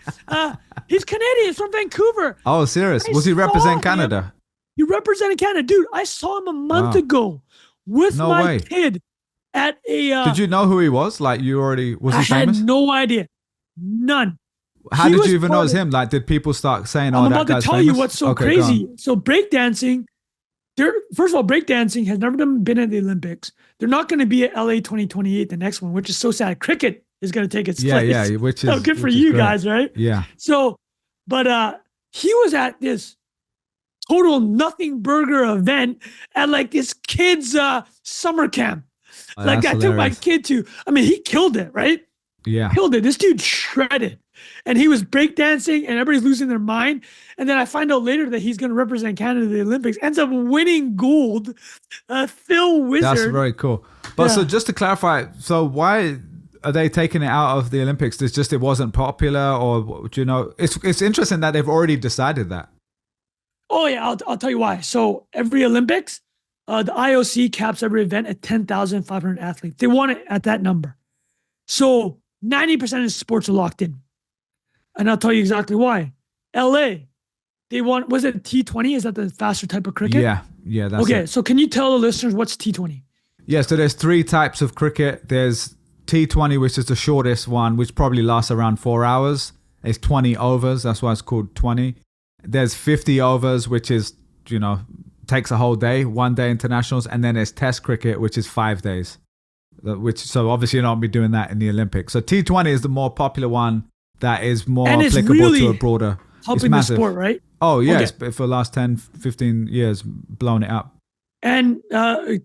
He's Canadian. He's from Vancouver. Oh, serious? Was he representing Canada? He represented Canada. Dude, I saw him a month ago with my kid at a... Did you know who he was? Like, you already... Was he famous? I had no idea. None. How He did was you even know part it was of- him? Like, did people start saying, I'm "Oh, that about to guy's tell famous"? you what's so Okay, go on. crazy. So breakdancing, first of all, breakdancing has never been at the Olympics. They're not going to be at LA 2028, the next one, which is so sad. Cricket is going to take its Yeah, place. yeah, which So is good for which is you great. guys, right? Yeah. So, but he was at this total nothing burger event at like this kid's summer camp. Oh, Like that's I took my hilarious. kid to. I mean, he killed it, right? Yeah. Killed it. This dude shredded. And he was breakdancing and everybody's losing their mind. And then I find out later that he's going to represent Canada at the Olympics. Ends up winning gold. Phil Wizard. That's very cool. But so Yeah. just to clarify, so why are they taking it out of the Olympics? It's just it wasn't popular, or do you know? It's interesting that they've already decided that. Oh, yeah. I'll tell you why. So every Olympics, the IOC caps every event at 10,500 athletes. They want it at that number. So 90% of sports are locked in. And I'll tell you exactly why. LA, they want, was it T20? Is that the faster type of cricket? Yeah, that's Okay, it. so can you tell the listeners what's T20? Yeah, so there's 3 types of cricket. There's T20, which is the shortest one, which probably lasts around 4 hours. It's 20 overs. That's why it's called 20. There's 50 overs, which is, takes a whole day, 1 day internationals. And then there's test cricket, which is 5 days. So obviously you're not going to be doing that in the Olympics. So T20 is the more popular one that is more And it's applicable really to a broader. helping the sport, right? Oh, yeah. Okay. It's for the last 10, 15 years, blown it up. And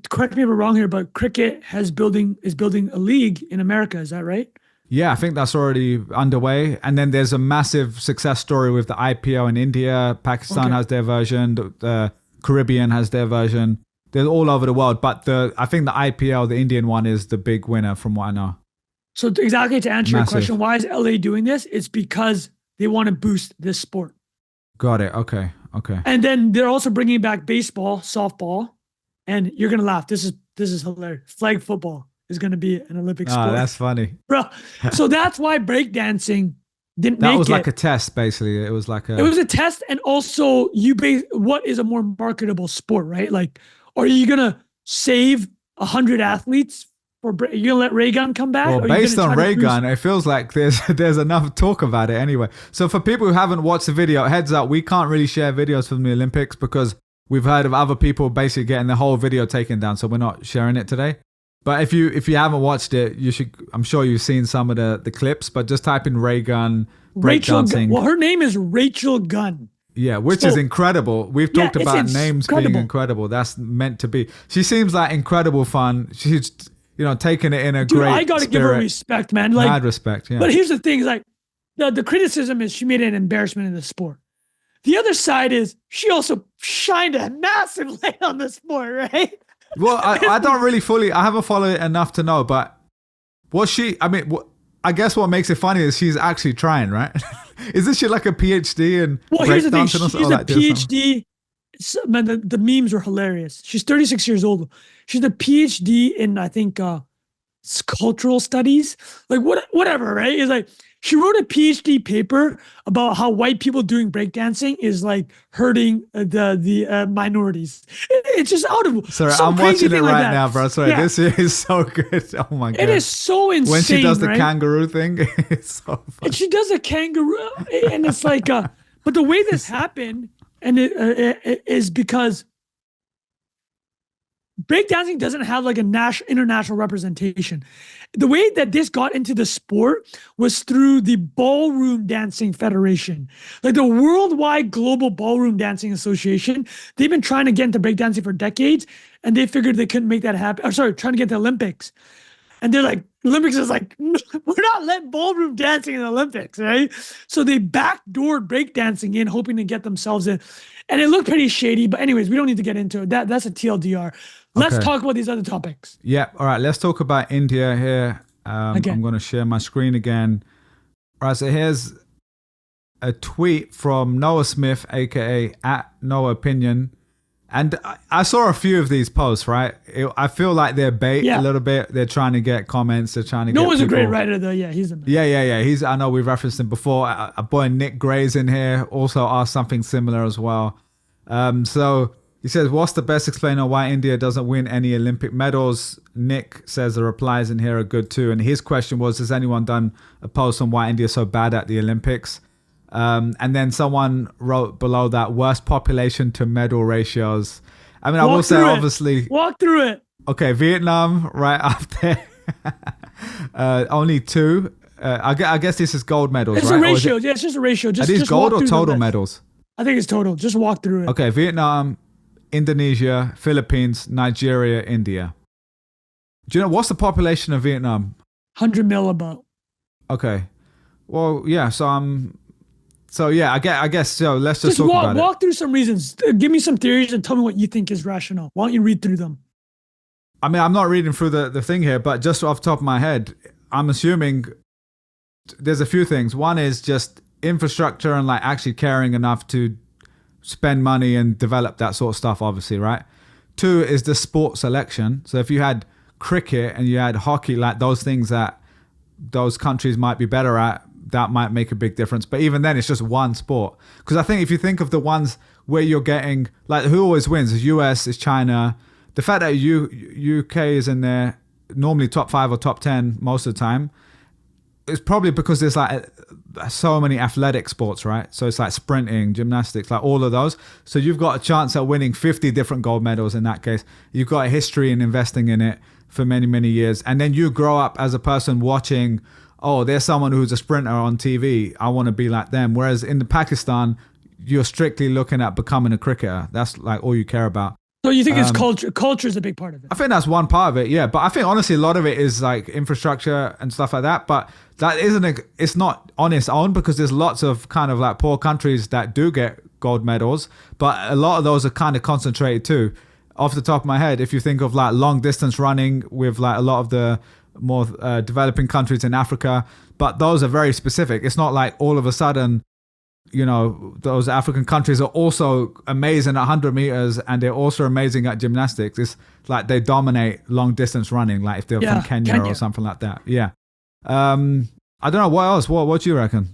correct me if I'm wrong here, but cricket is building a league in America. Is that right? Yeah, I think that's already underway. And then there's a massive success story with the IPO in India. Pakistan has their version. The Caribbean has their version. They're all over the world. But I think the IPL, the Indian one, is the big winner from what I know. So exactly to answer your Massive. question, why is LA doing this? It's because they want to boost this sport. Got it. Okay. And then they're also bringing back baseball, softball, and you're gonna laugh. This is hilarious. Flag football is gonna be an Olympic sport. Oh, that's funny. Bro. So that's why breakdancing didn't That make was it. like a test, basically. It was like It was a test, and also what is a more marketable sport, right? Like, are you gonna save 100 athletes for? You gonna let Ray Gun come back? Well, Or are you based gonna on try to Ray boost- Gun, it feels like there's enough talk about it anyway. So for people who haven't watched the video, heads up, we can't really share videos from the Olympics because we've heard of other people basically getting the whole video taken down, so we're not sharing it today. But if you haven't watched it, you should. I'm sure you've seen some of the clips, but just type in Ray Gun Rachel Gunn. breakdancing. Well, her name is Rachel Gunn. Yeah, which So- is incredible. We've talked it's about names being incredible. incredible. That's meant to be. She seems like incredible fun. She's taking it in a Dude, great I gotta give her spirit. respect, man. Like, Mad respect. Yeah. but here's the thing: is like the criticism is she made an embarrassment in the sport. The other side is she also shined a massive light on the sport, right? Well, I don't really I haven't followed it enough to know, but I guess what makes it funny is she's actually trying, right? Isn't she like a PhD in Well, here's the thing: breakdancing or she's something a like this? PhD. Man, the memes are hilarious. She's 36 years old. She's a PhD in, I think, cultural studies. Like whatever, right? It's like she wrote a PhD paper about how white people doing breakdancing is like hurting the minorities. It's just out of Sorry, some I'm crazy watching it thing like right that. now, bro. Sorry, Yeah. this is so good. Oh my god, It is so insane. when she does the right? kangaroo thing, it's so funny. And she does a kangaroo, and it's like, but the way this happened, and it is because breakdancing doesn't have like a international representation. The way that this got into the sport was through the Ballroom Dancing Federation, like the Worldwide Global Ballroom Dancing Association. They've been trying to get into breakdancing for decades, and they figured they couldn't make that happen. Or sorry, trying to get to the Olympics. And they're like, Olympics is like, no, we're not letting ballroom dancing in the Olympics, right? So they backdoored breakdancing in, hoping to get themselves in. And it looked pretty shady. But anyways, we don't need to get into it. That's a TLDR. Let's Okay. talk about these other topics. Yeah. All right. Let's talk about India here. Okay. I'm going to share my screen again. All right. So here's a tweet from Noah Smith, aka at Noah Opinion. And I saw a few of these posts, right? I feel like they're bait Yeah. a little bit. They're trying to get comments. They're trying to get Noah's a great people- writer, though. Yeah, he's the man. Yeah. I know we've referenced him before. A boy Nick Gray's in here also asked something similar as well. So He says, what's the best explainer why India doesn't win any Olympic medals? Nick says the replies in here are good too. And his question was, has anyone done a post on why India is so bad at the Olympics? And then someone wrote below that, worst population to medal ratios. I mean, I will say, obviously. Walk through it. Okay, Vietnam right up there. Only 2. I guess this is gold medals, it's right? It's a ratio. Yeah, it's just a ratio. Are these gold or total medals? I think it's total. Just walk through it. Okay, Vietnam, Indonesia, Philippines, Nigeria, India. Do you know what's the population of Vietnam? 100 mil about. Okay. Well, yeah. So yeah, I guess so. Let's just talk about it. Walk through some reasons. Give me some theories and tell me what you think is rational. Why don't you read through them? I mean, I'm not reading through the thing here, but just off the top of my head, I'm assuming there's a few things. One is just infrastructure and like actually caring enough to spend money and develop that sort of stuff, obviously, right? 2 is the sport selection. So if you had cricket and you had hockey, like those things that those countries might be better at, that might make a big difference. But even then, it's just one sport. Because I think if you think of the ones where you're getting, like who always wins, is US, is China. The fact that UK is in there, normally top 5 or top 10 most of the time, it's probably because there's like so many athletic sports, right? So it's like sprinting, gymnastics, like all of those. So you've got a chance at winning 50 different gold medals in that case. You've got a history in investing in it for many, many years. And then you grow up as a person watching, oh, there's someone who's a sprinter on TV. I want to be like them. Whereas in Pakistan, you're strictly looking at becoming a cricketer. That's like all you care about. So you think it's culture? Culture is a big part of it. I think that's one part of it, yeah. But I think honestly, a lot of it is like infrastructure and stuff like that. But that it's not on its own, because there's lots of kind of like poor countries that do get gold medals. But a lot of those are kind of concentrated too. Off the top of my head, if you think of like long distance running with like a lot of the more developing countries in Africa, but those are very specific. It's not like all of a sudden, you know, those African countries are also amazing at 100 meters and they're also amazing at gymnastics. It's like they dominate long distance running, like if they're from Kenya or something like that. Yeah. I don't know. What else? What do you reckon?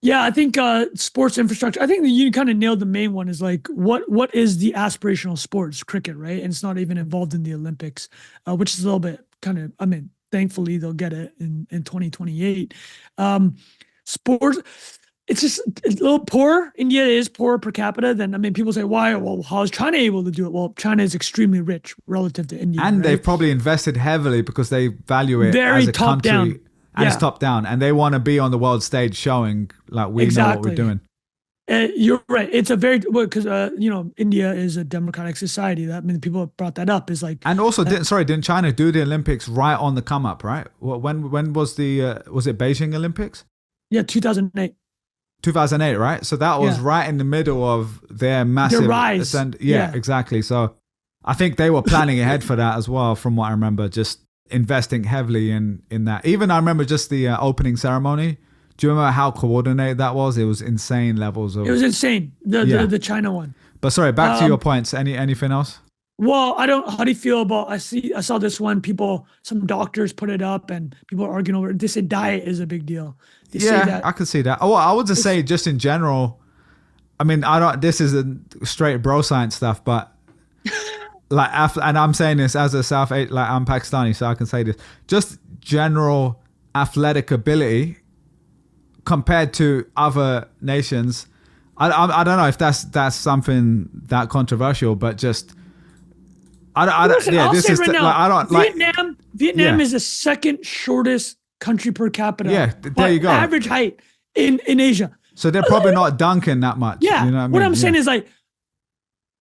Yeah, I think sports infrastructure. I think that you kind of nailed the main one, is like what is the aspirational sports? Cricket, right? And it's not even involved in the Olympics, which is a little bit kind of, I mean, thankfully they'll get it in 2028. Sports, it's just a little poor. India is poor per capita. Then, I mean, people say, why? Well, how is China able to do it? Well, China is extremely rich relative to India. And right? they've probably invested heavily because they value it very as a top country. Down. And it's top down. And they want to be on the world stage showing like we know what we're doing. You're right. It's a very, because, you know, India is a democratic society. That, I mean, people have brought that up. Is like, and also, didn't China do the Olympics right on the come up, right? When was was it Beijing Olympics? Yeah, 2008. 2008, right? So that was right in the middle of their massive rise. Yeah, exactly. So I think they were planning ahead for that as well, from what I remember, just investing heavily in that. Even I remember just the opening ceremony. Do you remember how coordinated that was? It was insane levels of. It was insane. The China one. But sorry, back to your points. Anything else? Well, how do you feel about, I saw this one, some doctors put it up and people are arguing over it. They say diet is a big deal. They say that, I could see that. Oh, I would just say just in general, I mean, this is a straight bro science stuff, but like, and I'm saying this as a like I'm Pakistani, so I can say this, just general athletic ability compared to other nations. I don't know if that's something that controversial, but just, Vietnam is the second shortest country per capita. Yeah, there you go. Average height in Asia. So they're probably not dunking that much. Yeah. You know what I'm saying is like,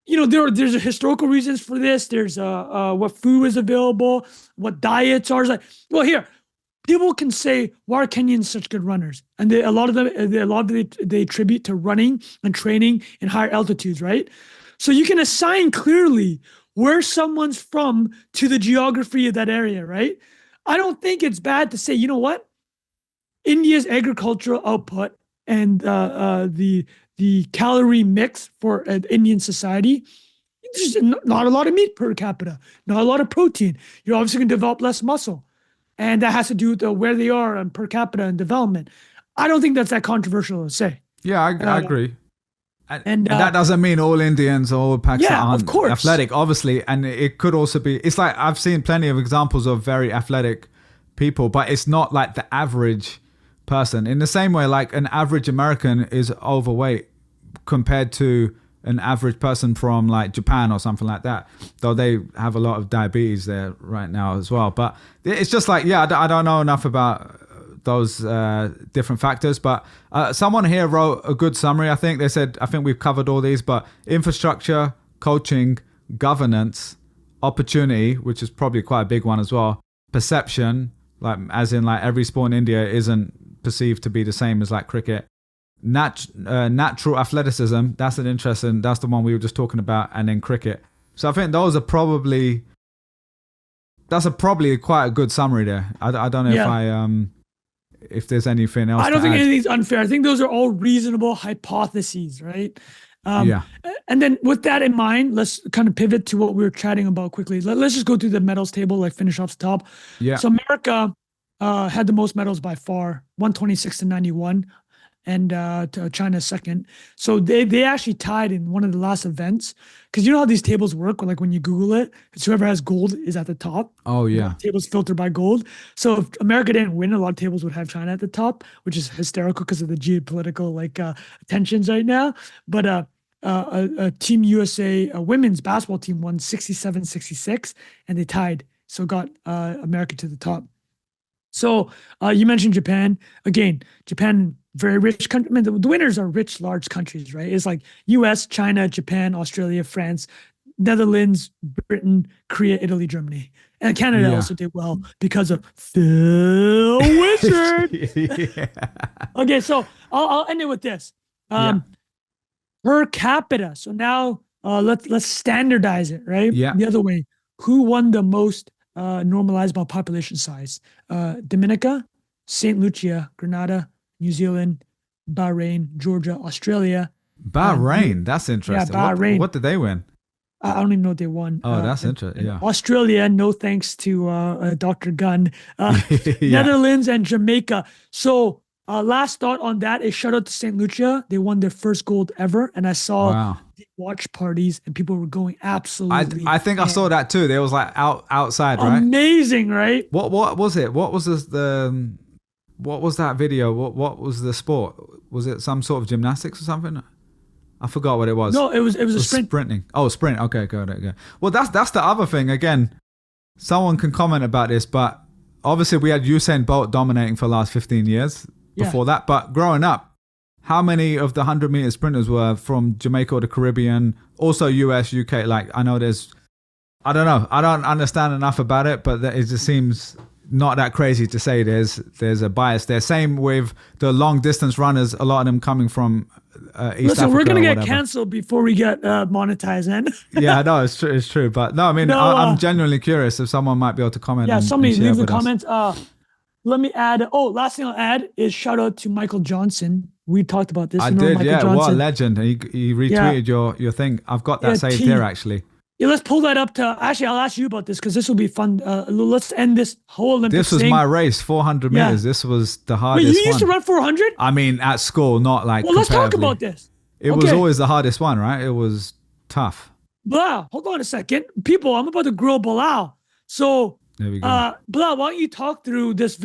you know, there's a historical reasons for this. There's what food is available, what diets are. Like, well, here, people can say, why are Kenyans such good runners? And a lot of them, they attribute to running and training in higher altitudes, right? So you can assign clearly where someone's from to the geography of that area, right? I don't think it's bad to say, you know what? India's agricultural output and the calorie mix for an Indian society, there's not a lot of meat per capita, not a lot of protein. You're obviously going to develop less muscle. And that has to do with where they are and per capita and development. I don't think that's that controversial to say. Yeah, I agree. And that doesn't mean all Indians or all Pakistanis aren't of course. athletic, obviously. And it could also be, it's like I've seen plenty of examples of very athletic people, but it's not like the average person. In the same way, like an average American is overweight compared to an average person from like Japan or something like that, though they have a lot of diabetes there right now as well. But it's just like, yeah, I don't know enough about those different factors, but someone here wrote a good summary. I think they said, I think we've covered all these, but infrastructure, coaching, governance, opportunity, which is probably quite a big one as well, perception, like as in like every sport in India isn't perceived to be the same as like cricket. Natural athleticism, that's the one we were just talking about, and then cricket. So I think those are probably quite a good summary there. I don't know if there's anything else. I don't think anything's unfair. I think those are all reasonable hypotheses, right? And then with that in mind, let's kind of pivot to what we were chatting about quickly. Let's just go through the medals table, like finish off the top. Yeah. So America had the most medals by far, 126 to 91. And China second. So they actually tied in one of the last events, because you know how these tables work, like when you Google it, it's whoever has gold is at the top. Oh yeah. Tables filtered by gold. So if America didn't win, a lot of tables would have China at the top, which is hysterical because of the geopolitical tensions right now. But Team USA, a women's basketball team, won 67-66, and they tied. So got America to the top. So you mentioned Japan. Again, Japan, very rich country. I mean, the winners are rich, large countries, right? It's like US, China, Japan, Australia, France, Netherlands, Britain, Korea, Italy, Germany. And Canada also did well because of Phil Wizard. Okay, so I'll end it with this. Per capita. So now let's standardize it, right? Yeah. The other way. Who won the most normalized by population size? Dominica, St. Lucia, Grenada, New Zealand, Bahrain, Georgia, Australia. Bahrain, that's interesting. Yeah, Bahrain. What did they win? I don't even know what they won. Oh, that's interesting. Yeah. Australia, no thanks to Dr. Gunn. Netherlands and Jamaica. So last thought on that is shout out to St. Lucia. They won their first gold ever. And I saw watch parties and people were going absolutely. I think I saw that too. They was like outside, right? Amazing, right? What was it? What was what was that video? What was the sport? Was it some sort of gymnastics or something? I forgot what it was. No, it was a sprint. Sprinting. Oh, sprint. Okay, got it. Well, that's the other thing. Again, someone can comment about this, but obviously we had Usain Bolt dominating for the last 15 years before that. But growing up, how many of the 100-meter sprinters were from Jamaica or the Caribbean? Also US, UK. Like, I know I don't know. I don't understand enough about it, but it just seems not that crazy to say there's a bias there. Same with the long distance runners, a lot of them coming from East Africa. We're going to get canceled before we get monetized, man. Yeah, no, it's true. But no, I mean, I'm genuinely curious if someone might be able to comment. Yeah, somebody leave the comments. Let me add, last thing I'll add is shout out to Michael Johnson. We talked about this. I did, Johnson? What a legend. He retweeted your thing. I've got that saved here, actually. Yeah, let's pull that up to, actually, I'll ask you about this because this will be fun. Let's end this whole Olympics thing. This was my race, 400 meters. This was the hardest one. Wait, you used to run 400? I mean, at school, not like Well, let's talk about this. It was always the hardest one, right? It was tough. Bilal, hold on a second. People, I'm about to grill Bilal. So, there we go. Bilal, why don't you talk through this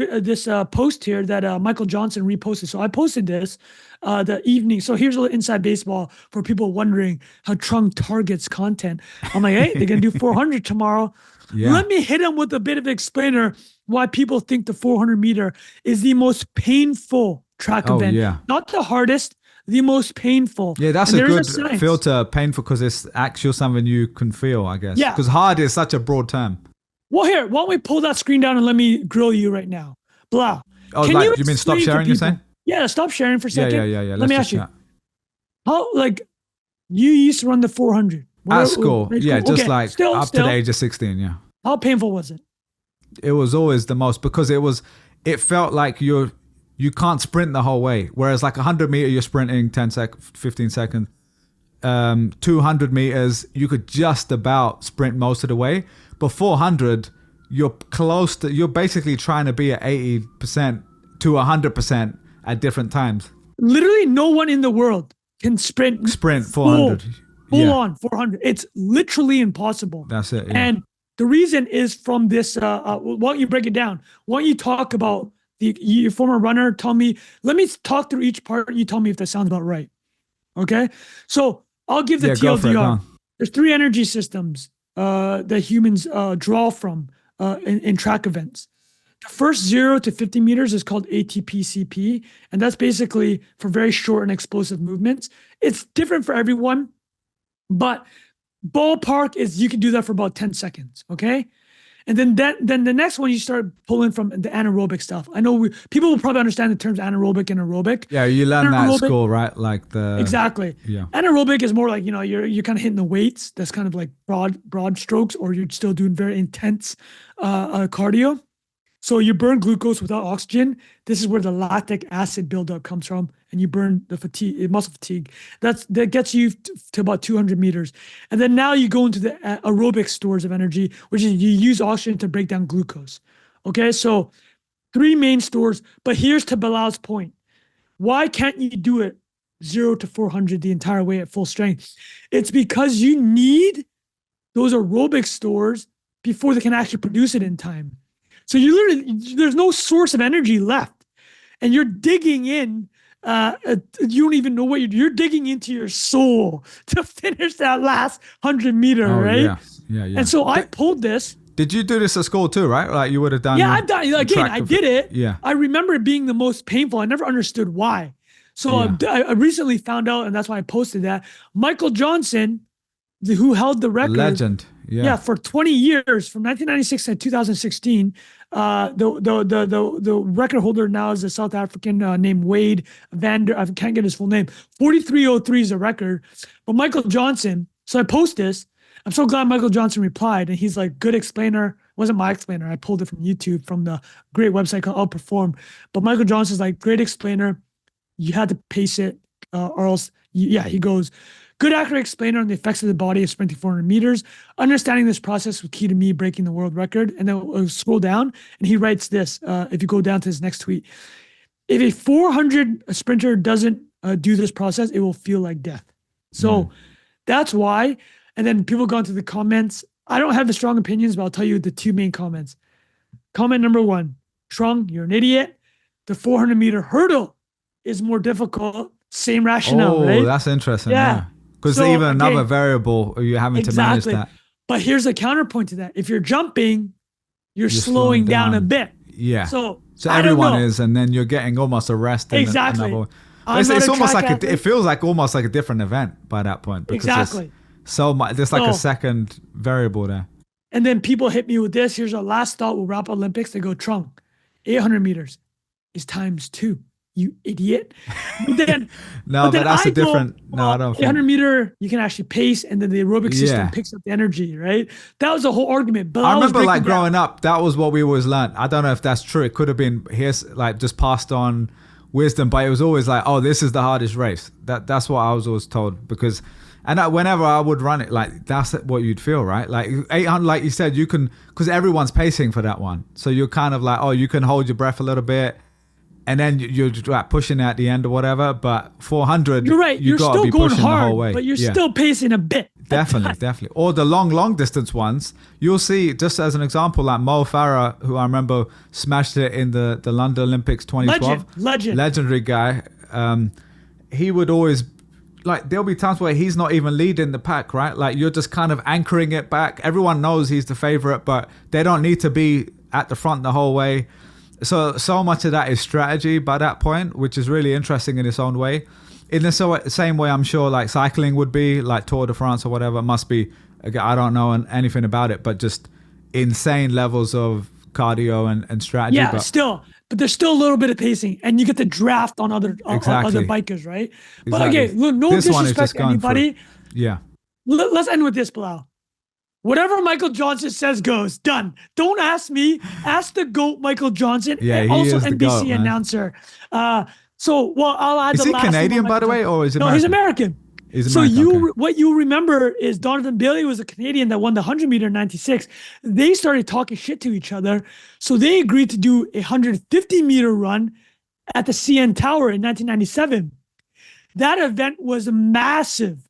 post here that Michael Johnson reposted? So I posted this the evening. So here's a little inside baseball for people wondering how Trung targets content. I'm like, hey, they're going to do 400 tomorrow. Yeah. Let me hit them with a bit of an explainer why people think the 400 meter is the most painful track event. Yeah. Not the hardest, the most painful. Yeah, that's a good filter, painful, because it's actually something you can feel, I guess. Yeah. Because hard is such a broad term. Well, here, why don't we pull that screen down and let me grill you right now. Blah. Oh, like, you mean stop sharing, you're saying? Yeah, stop sharing for a second. Yeah. Let me ask you. How, like, you used to run the 400. At school, just like up to the age of 16, yeah. How painful was it? It was always the most, because it felt like you can't sprint the whole way. Whereas like 100 meter, you're sprinting 15 seconds. 200 meters, you could just about sprint most of the way. But 400, you're basically trying to be at 80% to 100% at different times. Literally no one in the world can sprint Sprint 400. full on 400. It's literally impossible. That's it. Yeah. And the reason is from this. Why don't you break it down? Why don't you talk about your former runner? Let me talk through each part. You tell me if that sounds about right. Okay. So I'll give the TLDR. There's 3 energy systems that humans draw from in track events. The first 0 to 50 meters is called ATP-CP, and that's basically for very short and explosive movements. It's different for everyone, but ballpark is you can do that for about 10 seconds, okay? And then the next one you start pulling from the anaerobic stuff. I know people will probably understand the terms anaerobic and aerobic. Yeah, you learn that at school, right? Like exactly. Yeah. Anaerobic is more like, you're kind of hitting the weights. That's kind of like broad strokes, or you're still doing very intense cardio. So you burn glucose without oxygen. This is where the lactic acid buildup comes from, and you burn the muscle fatigue. That gets you to about 200 meters. And then now you go into the aerobic stores of energy, which is you use oxygen to break down glucose. Okay, so 3 main stores. But here's to Bilal's point. Why can't you do it 0 to 400 the entire way at full strength? It's because you need those aerobic stores before they can actually produce it in time. So there's no source of energy left, and you're digging in. You don't even know what you're digging into your soul to finish that last 100-meter, right? Yeah. And so I pulled this. Did you do this at school too, right? Like you would have done. Yeah, I've done. Again, I did it. Yeah. I remember it being the most painful. I never understood why. So I recently found out, and that's why I posted that Michael Johnson, who held the record, legend. Yeah, for 20 years, from 1996 to 2016. The record holder now is a South African named Wade Vander. I can't get his full name. 43:03 is the record. But Michael Johnson. So I post this. I'm so glad Michael Johnson replied, and he's like, "Good explainer." It wasn't my explainer. I pulled it from YouTube from the great website called Outperform. But Michael Johnson's like, "Great explainer. You had to pace it, or else." He goes. Good accurate explainer on the effects of the body of sprinting 400 meters. Understanding this process was key to me breaking the world record. And then we'll scroll down, and he writes this. If you go down to his next tweet, if a 400 sprinter doesn't do this process, it will feel like death. So that's why. And then people go into the comments. I don't have the strong opinions, but I'll tell you the 2 main comments. Comment number 1, Trung, you're an idiot. The 400-meter hurdle is more difficult. Same rationale, right? Oh, that's interesting. Yeah. Because even another variable, you're having to manage that. But here's a counterpoint to that. If you're jumping, you're slowing down a bit. Yeah. So everyone is, and then you're getting almost a rest. Exactly. It's almost like it feels like almost like a different event by that point. Because it's so much. There's like a second variable there. And then people hit me with this. Here's our last thought. We'll wrap Olympics. They go, Trung, 800 meters is times 2. You idiot. But then, but that's a different. No, I don't. 800 meter, you can actually pace, and then the aerobic system picks up the energy, right? That was the whole argument. But I remember like growing up, that was what we always learned. I don't know if that's true. It could have been here's like just passed on wisdom, but it was always like, oh, this is the hardest race. That's what I was always told because. And whenever I would run it, like that's what you'd feel, right? Like 800, like you said, you can, because everyone's pacing for that one. So you're kind of like, oh, you can hold your breath a little bit. And then you're like pushing at the end or whatever, but 400, you're right. You're still going hard, the whole way. But you're still pacing a bit. Definitely. Or the long distance ones, you'll see, just as an example, like Mo Farah, who I remember smashed it in the London Olympics 2012. Legendary guy. He would always, like, there'll be times where he's not even leading the pack, right? Like, you're just kind of anchoring it back. Everyone knows he's the favorite, but they don't need to be at the front the whole way. So much of that is strategy by that point, which is really interesting in its own way. In the same way, I'm sure like cycling would be, like Tour de France or whatever, must be, I don't know anything about it, but just insane levels of cardio and strategy. Yeah, but there's still a little bit of pacing, and you get to draft on other bikers, right? But okay, look, no disrespect to anybody. Let's end with this, Bilal. Whatever Michael Johnson says goes. Done. Don't ask me. Ask the GOAT, Michael Johnson, and also NBC GOAT, announcer. I'll add the last. Is he Canadian, by the way, or is he American? No, he's American. He's American. What you remember is Donovan Bailey was a Canadian that won the 100 meter in 96. They started talking shit to each other, so they agreed to do a 150 meter run at the CN Tower in 1997. That event was massive.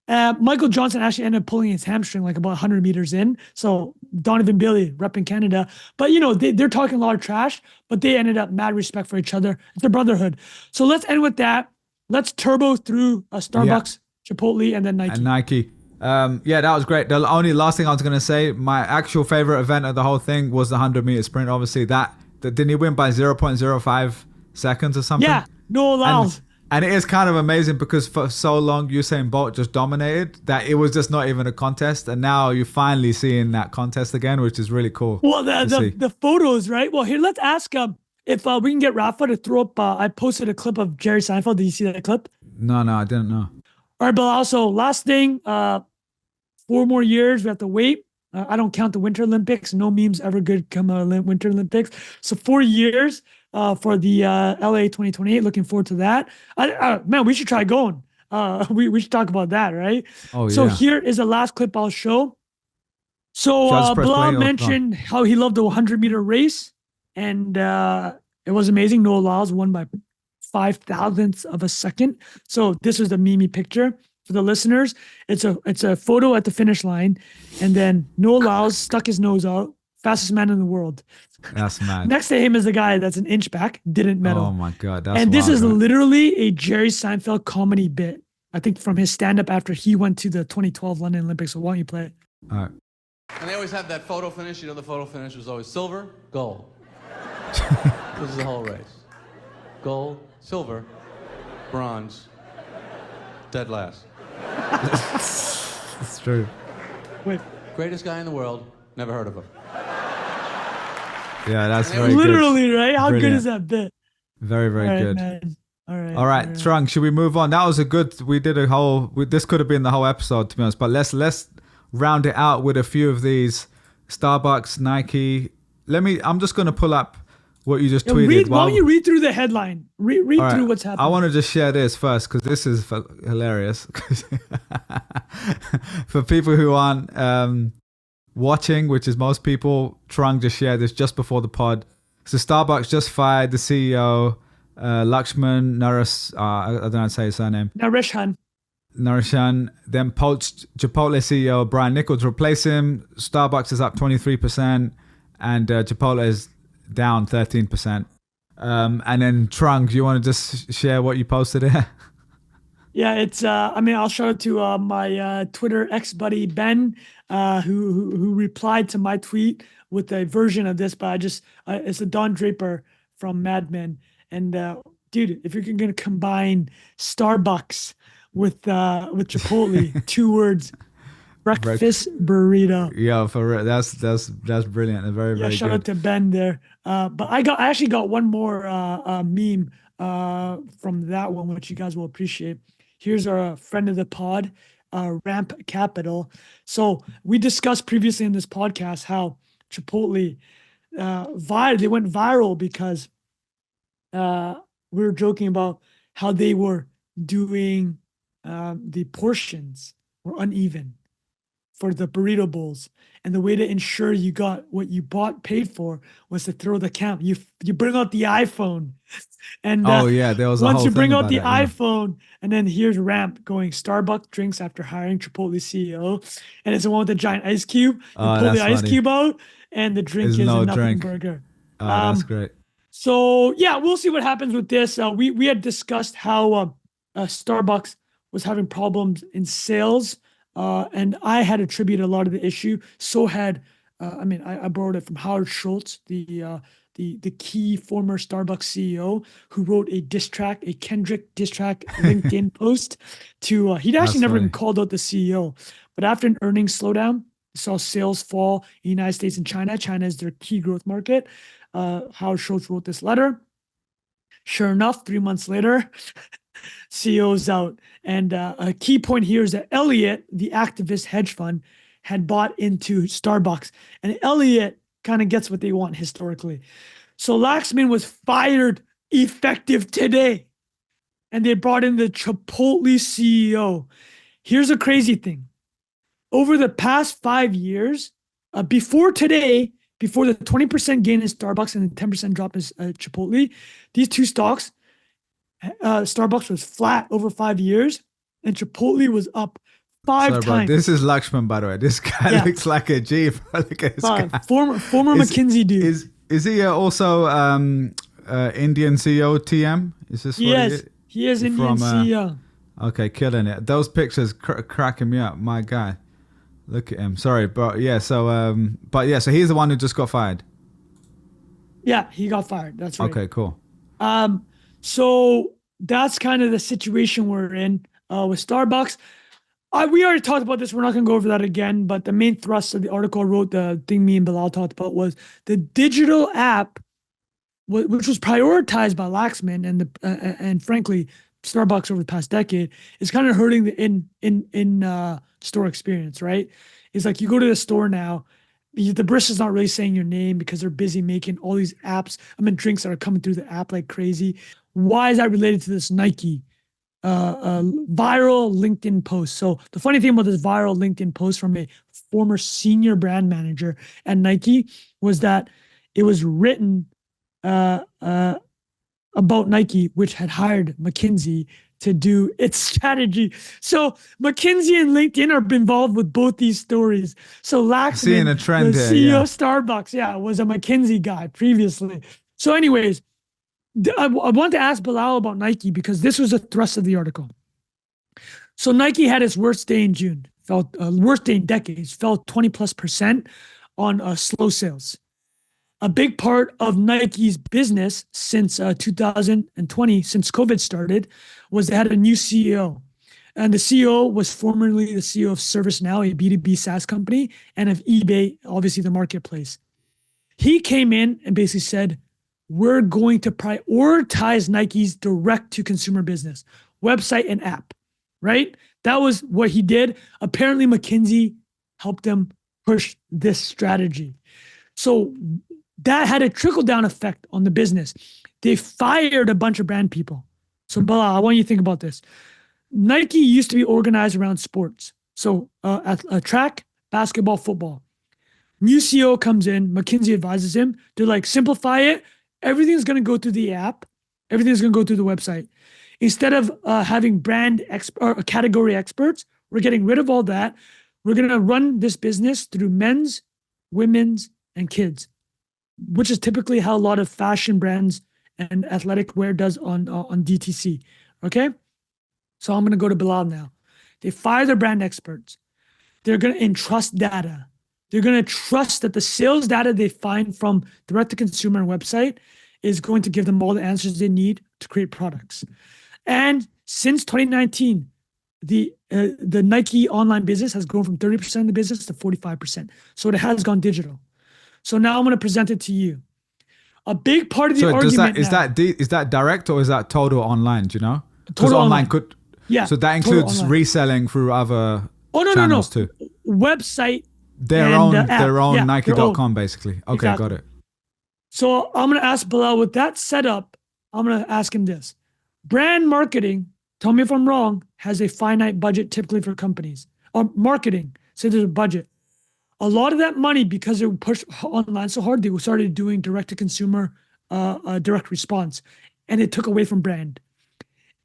Michael Johnson actually ended up pulling his hamstring like about 100 meters in. So Donovan Bailey repping Canada. But, they're talking a lot of trash, but they ended up mad respect for each other. It's a brotherhood. So let's end with that. Let's turbo through Starbucks, Chipotle, and then Nike. And Nike. That was great. The only last thing I was going to say, my actual favorite event of the whole thing was the 100-meter sprint. Obviously, that didn't he win by 0.05 seconds or something? Yeah, no allows. And it is kind of amazing because for so long Usain Bolt just dominated that it was just not even a contest, and now you're finally seeing that contest again, which is really cool. Well, the photos, right? Well, here, let's ask if we can get Rafa to throw up. I posted a clip of Jerry Seinfeld. Did you see that clip? No, I didn't know. All right, but also last thing, 4 more years we have to wait. I don't count the Winter Olympics. No memes ever good come out of Winter Olympics. So 4 years. For the LA 2028. Looking forward to that. Man, we should try going. We should talk about that, right? Oh, yeah. So here is the last clip I'll show. So Bilal mentioned how he loved the 100-meter race, and it was amazing. Noah Lyles won by 0.005 of a second. So this was the Mimi picture for the listeners. It's a photo at the finish line, and then Noah Lyles stuck his nose out. Fastest man in the world. That's mad. Next to him is a guy that's an inch back, didn't medal. Oh my God. That's and this wild, is right? literally a Jerry Seinfeld comedy bit. I think from his stand-up after he went to the 2012 London Olympics. So why don't you play it? All right. And they always have that photo finish. The photo finish was always silver, gold. This is the whole race. Gold, silver, bronze, dead last. It's true. Wait. Greatest guy in the world, never heard of him. Yeah, that's very literally, good. right? How Brilliant. good is that bit? Very, very good. Man. All right, Trung, should we move on? That was a good, we did a whole, this could have been the whole episode, to be honest, but let's round it out with a few of these. Starbucks, Nike. I'm just going to pull up what you just tweeted. Why don't you read through the headline? Read right, through what's happening. I want to just share this first because this is hilarious. For people who aren't watching, which is most people, Trung just shared this just before the pod. So Starbucks just fired the CEO, Lakshman Naras, I don't know how to say his surname. Narishan, then poached Chipotle CEO Brian Nichols to replace him. Starbucks is up 23% and Chipotle is down 13%. And then Trung, do you want to just share what you posted here? Yeah, it's I'll shout out to my Twitter ex-buddy Ben, who replied to my tweet with a version of this, but it's a Don Draper from Mad Men. And dude, if you're gonna combine Starbucks with Chipotle, 2 words, breakfast burrito. Yeah, for real. That's brilliant. Very, very shout good. out to Ben there. But I actually got one more meme from that one, which you guys will appreciate. Here's our friend of the pod, Ramp Capital. So we discussed previously in this podcast how Chipotle they went viral because we were joking about how they were doing the portions were uneven for the burrito bowls, and the way to ensure you got what you paid for was to throw the camp. You bring out the iPhone, and there was once you bring out the iPhone, and then here's Ramp going Starbucks drinks after hiring Chipotle CEO, and it's the one with the giant ice cube. You pull the ice cube out, and the drink is a nothing burger. Oh, that's great. So yeah, we'll see what happens with this. We had discussed how Starbucks was having problems in sales. And I had attributed a lot of the issue. So had, I borrowed it from Howard Schultz, the key former Starbucks CEO, who wrote a Kendrick diss track LinkedIn post to, he'd actually never even called out the CEO. But after an earnings slowdown, saw sales fall in the United States and China. China is their key growth market. Howard Schultz wrote this letter. Sure enough, 3 months later, CEO's out. And a key point here is that Elliott, the activist hedge fund, had bought into Starbucks. And Elliott kind of gets what they want historically. So Laxman was fired effective today. And they brought in the Chipotle CEO. Here's a crazy thing. Over the past 5 years, before today, before the 20% gain in Starbucks and the 10% drop in Chipotle, these two stocks Starbucks was flat over 5 years, and Chipotle was up five Sorry, bro. times. This is Lakshman, by the way. This guy looks like a G, bro. Look at this guy. Former McKinsey dude. Is he also Indian CEO TM? Is this Yes, he is Indian CEO. Okay, killing it. Those pictures cracking me up. My guy. Look at him. Sorry, but yeah. So, so he's the one who just got fired. Yeah, he got fired. That's right. Okay, cool. So that's kind of the situation we're in with Starbucks. We already talked about this. We're not going to go over that again. But the main thrust of the article I wrote, the thing me and Bilal talked about, was the digital app, which was prioritized by Laxman and frankly Starbucks over the past decade, is kind of hurting the in store experience. Right? It's like you go to the store now, the barista's not really saying your name because they're busy making all these apps. Drinks that are coming through the app like crazy. Why is that related to this Nike viral LinkedIn post? So the funny thing about this viral LinkedIn post from a former senior brand manager at Nike was that it was written about Nike, which had hired McKinsey to do its strategy. So McKinsey and LinkedIn are involved with both these stories. So Laxman, seeing a trend the here, CEO of Starbucks, was a McKinsey guy previously. So anyways, I want to ask Bilal about Nike because this was a thrust of the article. So Nike had its worst day in June, worst day in decades, fell 20+% on slow sales. A big part of Nike's business since 2020, since COVID started, was they had a new CEO. And the CEO was formerly the CEO of ServiceNow, a B2B SaaS company, and of eBay, obviously the marketplace. He came in and basically said, we're going to prioritize Nike's direct-to-consumer business, website and app, right? That was what he did. Apparently, McKinsey helped him push this strategy. So that had a trickle-down effect on the business. They fired a bunch of brand people. So, Bilal, I want you to think about this. Nike used to be organized around sports. So, track, basketball, football. New CEO comes in, McKinsey advises him. They're like, simplify it. Everything's going to go through the app. Everything's going to go through the website. Instead of having brand or category experts, we're getting rid of all that. We're going to run this business through men's, women's, and kids, which is typically how a lot of fashion brands and athletic wear does on DTC. Okay? So I'm going to go to Bilal now. They fire their brand experts. They're going to entrust data. They're going to trust that the sales data they find from direct-to-consumer and website is going to give them all the answers they need to create products. And since 2019, the Nike online business has grown from 30% of the business to 45%. So it has gone digital. So now I'm going to present it to you. A big part of the argument is that direct or is that total online? Do you know? Because Total online could. Yeah. So that includes reselling through other channels too. Website. Their own Nike.com basically. Okay, exactly. Got it. So I'm going to ask Bilal, with that setup, I'm going to ask him this. Brand marketing, tell me if I'm wrong, has a finite budget typically for companies. Marketing, say there's a budget. A lot of that money, because they pushed online so hard, they started doing direct-to-consumer, direct response, and it took away from brand.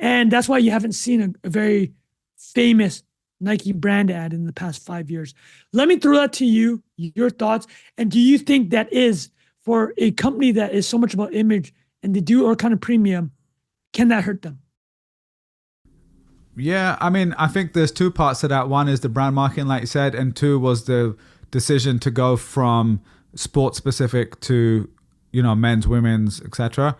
And that's why you haven't seen a very famous Nike brand ad in the past 5 years. Let me throw that to you, your thoughts. And do you think that is, for a company that is so much about image and they do or kind of premium, can that hurt them? Yeah, I think there's two parts to that. One is the brand marketing, like you said, and two was the decision to go from sports specific to, men's, women's, etc.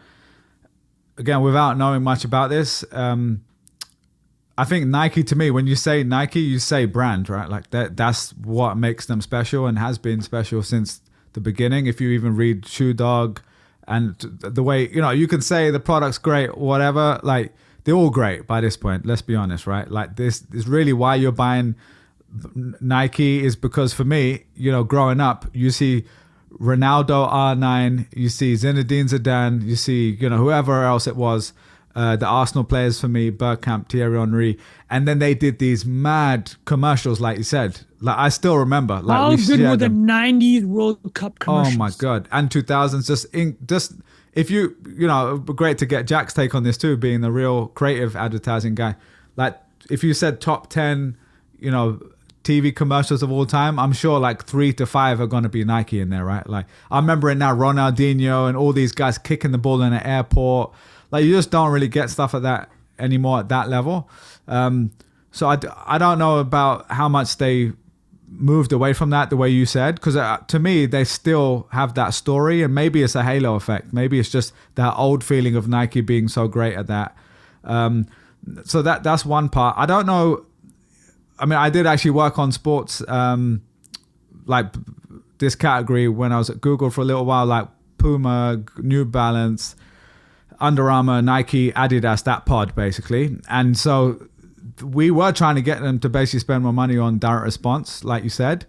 Again, without knowing much about this, I think Nike, to me, when you say Nike, you say brand, right? Like that's what makes them special and has been special since the beginning. If you even read Shoe Dog and the way, you can say the product's great, whatever, like they're all great by this point. Let's be honest, right? Like this is really why you're buying Nike, is because for me, growing up, you see Ronaldo R9, you see Zinedine Zidane, you see, whoever else it was, the Arsenal players for me, Bergkamp, Thierry Henry, and then they did these mad commercials, like you said. Like I still remember. Like how good were the '90s World Cup commercials? Oh my god! And 2000s, just if you know, great to get Jack's take on this too, being the real creative advertising guy. Like if you said top 10, you know, TV commercials of all time, I'm sure like 3 to 5 are going to be Nike in there, right? Like I remember it now, Ronaldinho and all these guys kicking the ball in an airport. Like you just don't really get stuff like that anymore at that level. So I don't know about how much they moved away from that the way you said, because to me they still have that story, and maybe it's a halo effect. Maybe it's just that old feeling of Nike being so great at that. So that's one part. I don't know. I mean, I did actually work on sports, like this category when I was at Google for a little while, like Puma, New Balance, Under Armour, Nike, Adidas, that pod basically. And so we were trying to get them to basically spend more money on direct response, like you said,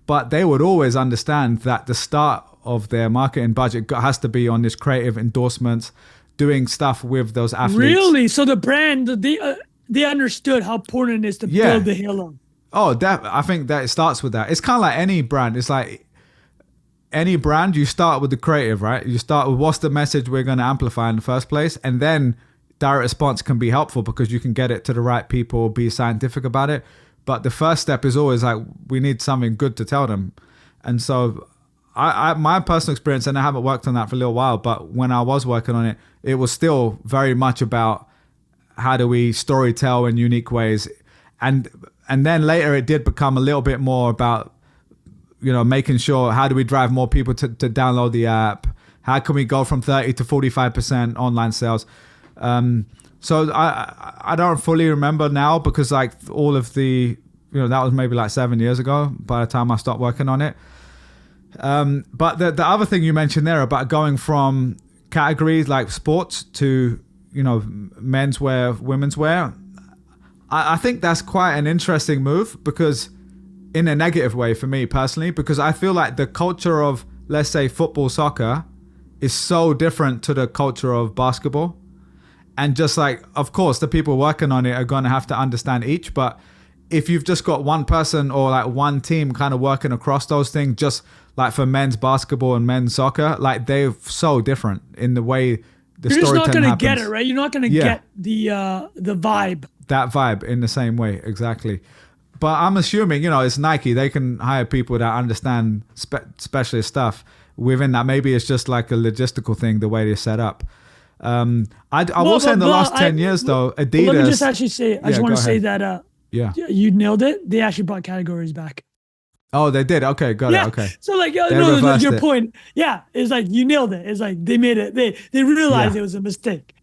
but they would always understand that the start of their marketing budget has to be on this creative endorsements, doing stuff with those athletes. Really? So the brand, they understood how important it is to build the halo. Oh, I think that it starts with that. It's kind of like any brand. It's like any brand, you start with the creative, right? You start with what's the message we're going to amplify in the first place, and then direct response can be helpful because you can get it to the right people, be scientific about it. But the first step is always like, we need something good to tell them. And so my personal experience, and I haven't worked on that for a little while, but when I was working on it, it was still very much about how do we story tell in unique ways. And then later it did become a little bit more about, you know, making sure how do we drive more people to download the app? How can we go from 30 to 45% online sales? So I don't fully remember now because like all of the, you know, that was maybe like 7 years ago by the time I stopped working on it. But the other thing you mentioned there about going from categories like sports to, you know, menswear, women's wear, I think that's quite an interesting move because in a negative way for me personally, because I feel like the culture of, let's say, football, soccer is so different to the culture of basketball. And just like, of course, the people working on it are going to have to understand each. But if you've just got one person or like one team kind of working across those things, just like for men's basketball and men's soccer, like they're so different in the way the storytelling happens. You're just not going to get it, right? You're not going to get the vibe. That vibe in the same way, exactly. But I'm assuming, you know, it's Nike. They can hire people that understand specialist stuff within that. Maybe it's just like a logistical thing, the way they're set up. I will say in the last 10 years, though, Adidas... Well, let me just actually say, I just want to say that you nailed it. They actually brought categories back. Oh, they did? Okay, got it. Okay. So like, no, your point. Yeah, it's like you nailed it. It's like they made it. They realized it was a mistake.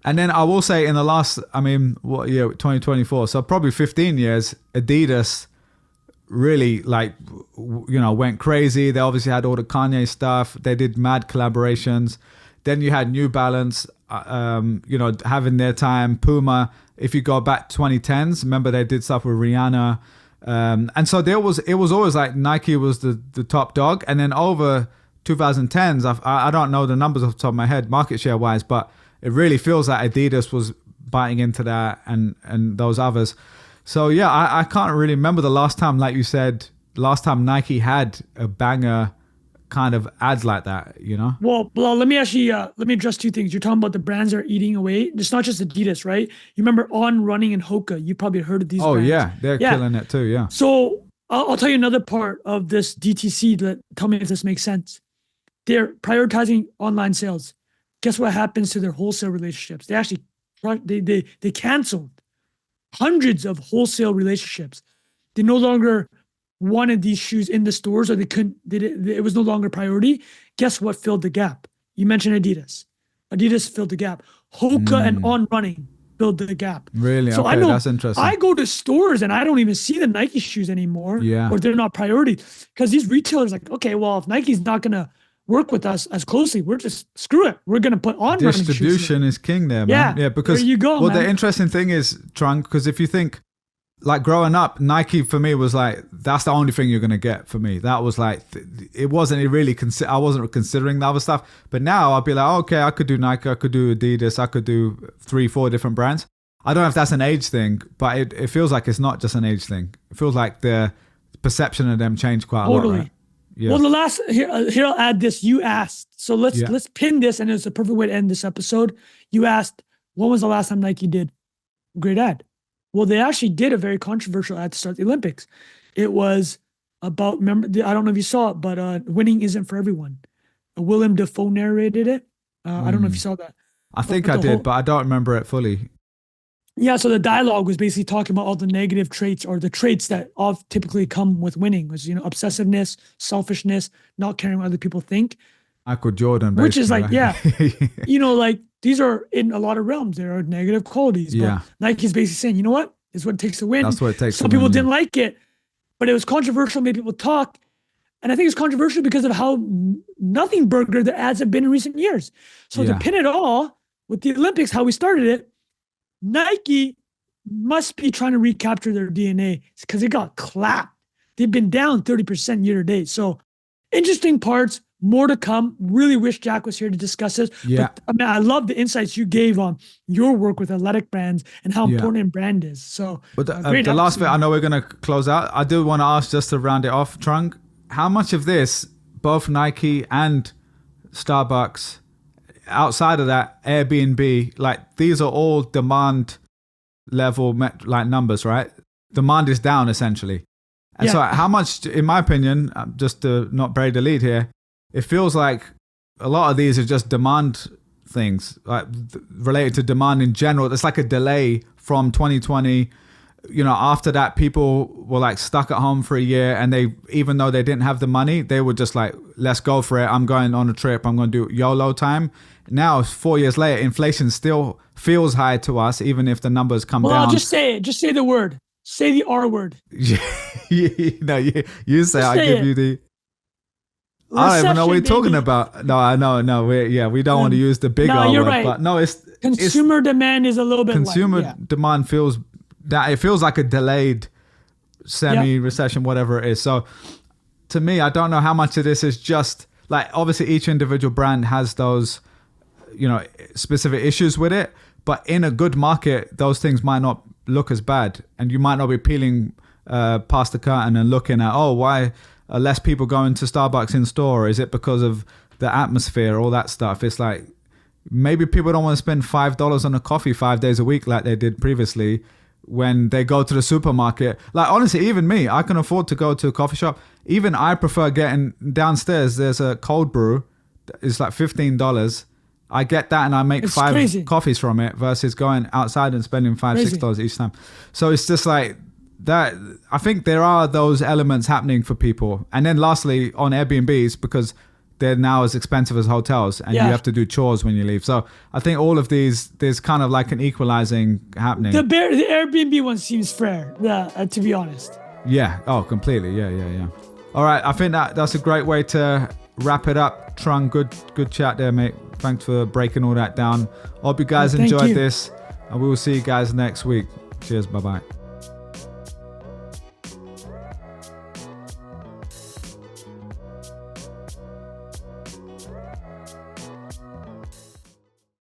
And then I will say in the last, I mean, what year? 2024. So probably 15 years, Adidas really like, you know, went crazy. They obviously had all the Kanye stuff. They did mad collaborations. Then you had New Balance, you know, having their time. Puma, if you go back 2010s, remember they did stuff with Rihanna. And so it was always like Nike was the top dog. And then over 2010s, I don't know the numbers off the top of my head, market share wise, but it really feels like Adidas was biting into that and those others. So yeah, I can't really remember the last time, like you said, last time Nike had a banger kind of ads like that, you know? Well, let me address two things. You're talking about the brands that are eating away. It's not just Adidas, right? You remember On Running and Hoka. You probably heard of these brands. Yeah, they're killing it too, yeah. So I'll tell you another part of this DTC. Tell me if this makes sense. They're prioritizing online sales. Guess what happens to their wholesale relationships? They actually they canceled hundreds of wholesale relationships. They no longer wanted these shoes in the stores, or they couldn't. It was no longer priority. Guess what filled the gap? You mentioned Adidas. Adidas filled the gap. Hoka and On Running filled the gap. Really? So okay, I know, that's interesting. I go to stores and I don't even see the Nike shoes anymore. Yeah. Or they're not priority because these retailers are like, okay, well, if Nike's not gonna work with us as closely, we're just screw it. We're gonna put On Running shoes. Distribution is king there, man. Yeah, because there you go. Well, man. The interesting thing is, Trung, because if you think, like growing up, Nike for me was like, that's the only thing you're going to get for me. That was like, it wasn't really, I wasn't considering the other stuff. But now I'd be like, okay, I could do Nike, I could do Adidas, I could do 3-4 different brands. I don't know if that's an age thing, but it feels like it's not just an age thing. It feels like the perception of them changed quite a lot, right? Yeah. Well, the last here I'll add this. You asked, so Yeah. let's pin this, and it's a perfect way to end this episode. You asked, when was the last time Nike did a great ad? Well, they actually did a very controversial ad to start the Olympics. It was about, remember, I don't know if you saw it, but winning isn't for everyone. Willem Dafoe narrated it. I don't know if you saw that. I think I did, but I don't remember it fully. Yeah, so the dialogue was basically talking about all the negative traits, or the traits that all typically come with winning, was, obsessiveness, selfishness, not caring what other people think. Michael Jordan, basically. Which is like, yeah, like these are in a lot of realms. There are negative qualities. Yeah. But Nike's basically saying, you know what? This is what it takes to win. That's what it takes Some to people win, didn't like it, but it was controversial, made people talk. And I think it's controversial because of how nothing burger the ads have been in recent years. So to pin it all with the Olympics, how we started it, Nike must be trying to recapture their DNA because they got clapped. They've been down 30% year to date. So interesting parts, more to come. Really wish Jack was here to discuss this. Yeah. But, I mean, I love the insights you gave on your work with athletic brands and how important brand is. So, but the last bit, I know we're going to close out. I do want to ask, just to round it off, Trung, how much of this, both Nike and Starbucks, outside of that, Airbnb, like these are all demand level like numbers, right? Demand is down essentially. And so how much, in my opinion, just to not bury the lead here, it feels like a lot of these are just demand things, like related to demand in general. It's like a delay from 2020. After that, people were like stuck at home for a year, and they, even though they didn't have the money, they were just like, let's go for it. I'm going on a trip. I'm going to do YOLO time. Now, 4 years later, inflation still feels high to us, even if the numbers come down. Well, just say it. Just say the word. Say the R word. You say, I'll give you the... Recession, I don't even know what you're talking baby. about. No. We don't want to use the big R you're word. right. But no, consumer demand is a little bit consumer demand feels that it feels like a delayed semi-recession, whatever it is. So to me, I don't know how much of this is just like, obviously each individual brand has those, specific issues with it, but in a good market, those things might not look as bad, and you might not be peeling past the curtain and looking at, why are less people going to Starbucks in store? Is it because of the atmosphere, all that stuff? It's like, maybe people don't want to spend $5 on a coffee 5 days a week like they did previously when they go to the supermarket. Like, honestly, even me, I can afford to go to a coffee shop. Even I prefer getting downstairs. There's a cold brew. It's like $15. I get that, and I make five coffees from it versus going outside and spending $5-6 each time. So it's just like that. I think there are those elements happening for people. And then lastly, on Airbnbs, because they're now as expensive as hotels, and you have to do chores when you leave. So I think all of these, there's kind of like an equalizing happening. The Airbnb one seems fair, to be honest. Yeah. Oh, completely. Yeah. All right. I think that's a great way to wrap it up. Trung, good chat there, mate. Thanks for breaking all that down. Hope you guys enjoyed this, and we will see you guys next week. Cheers. Bye-bye.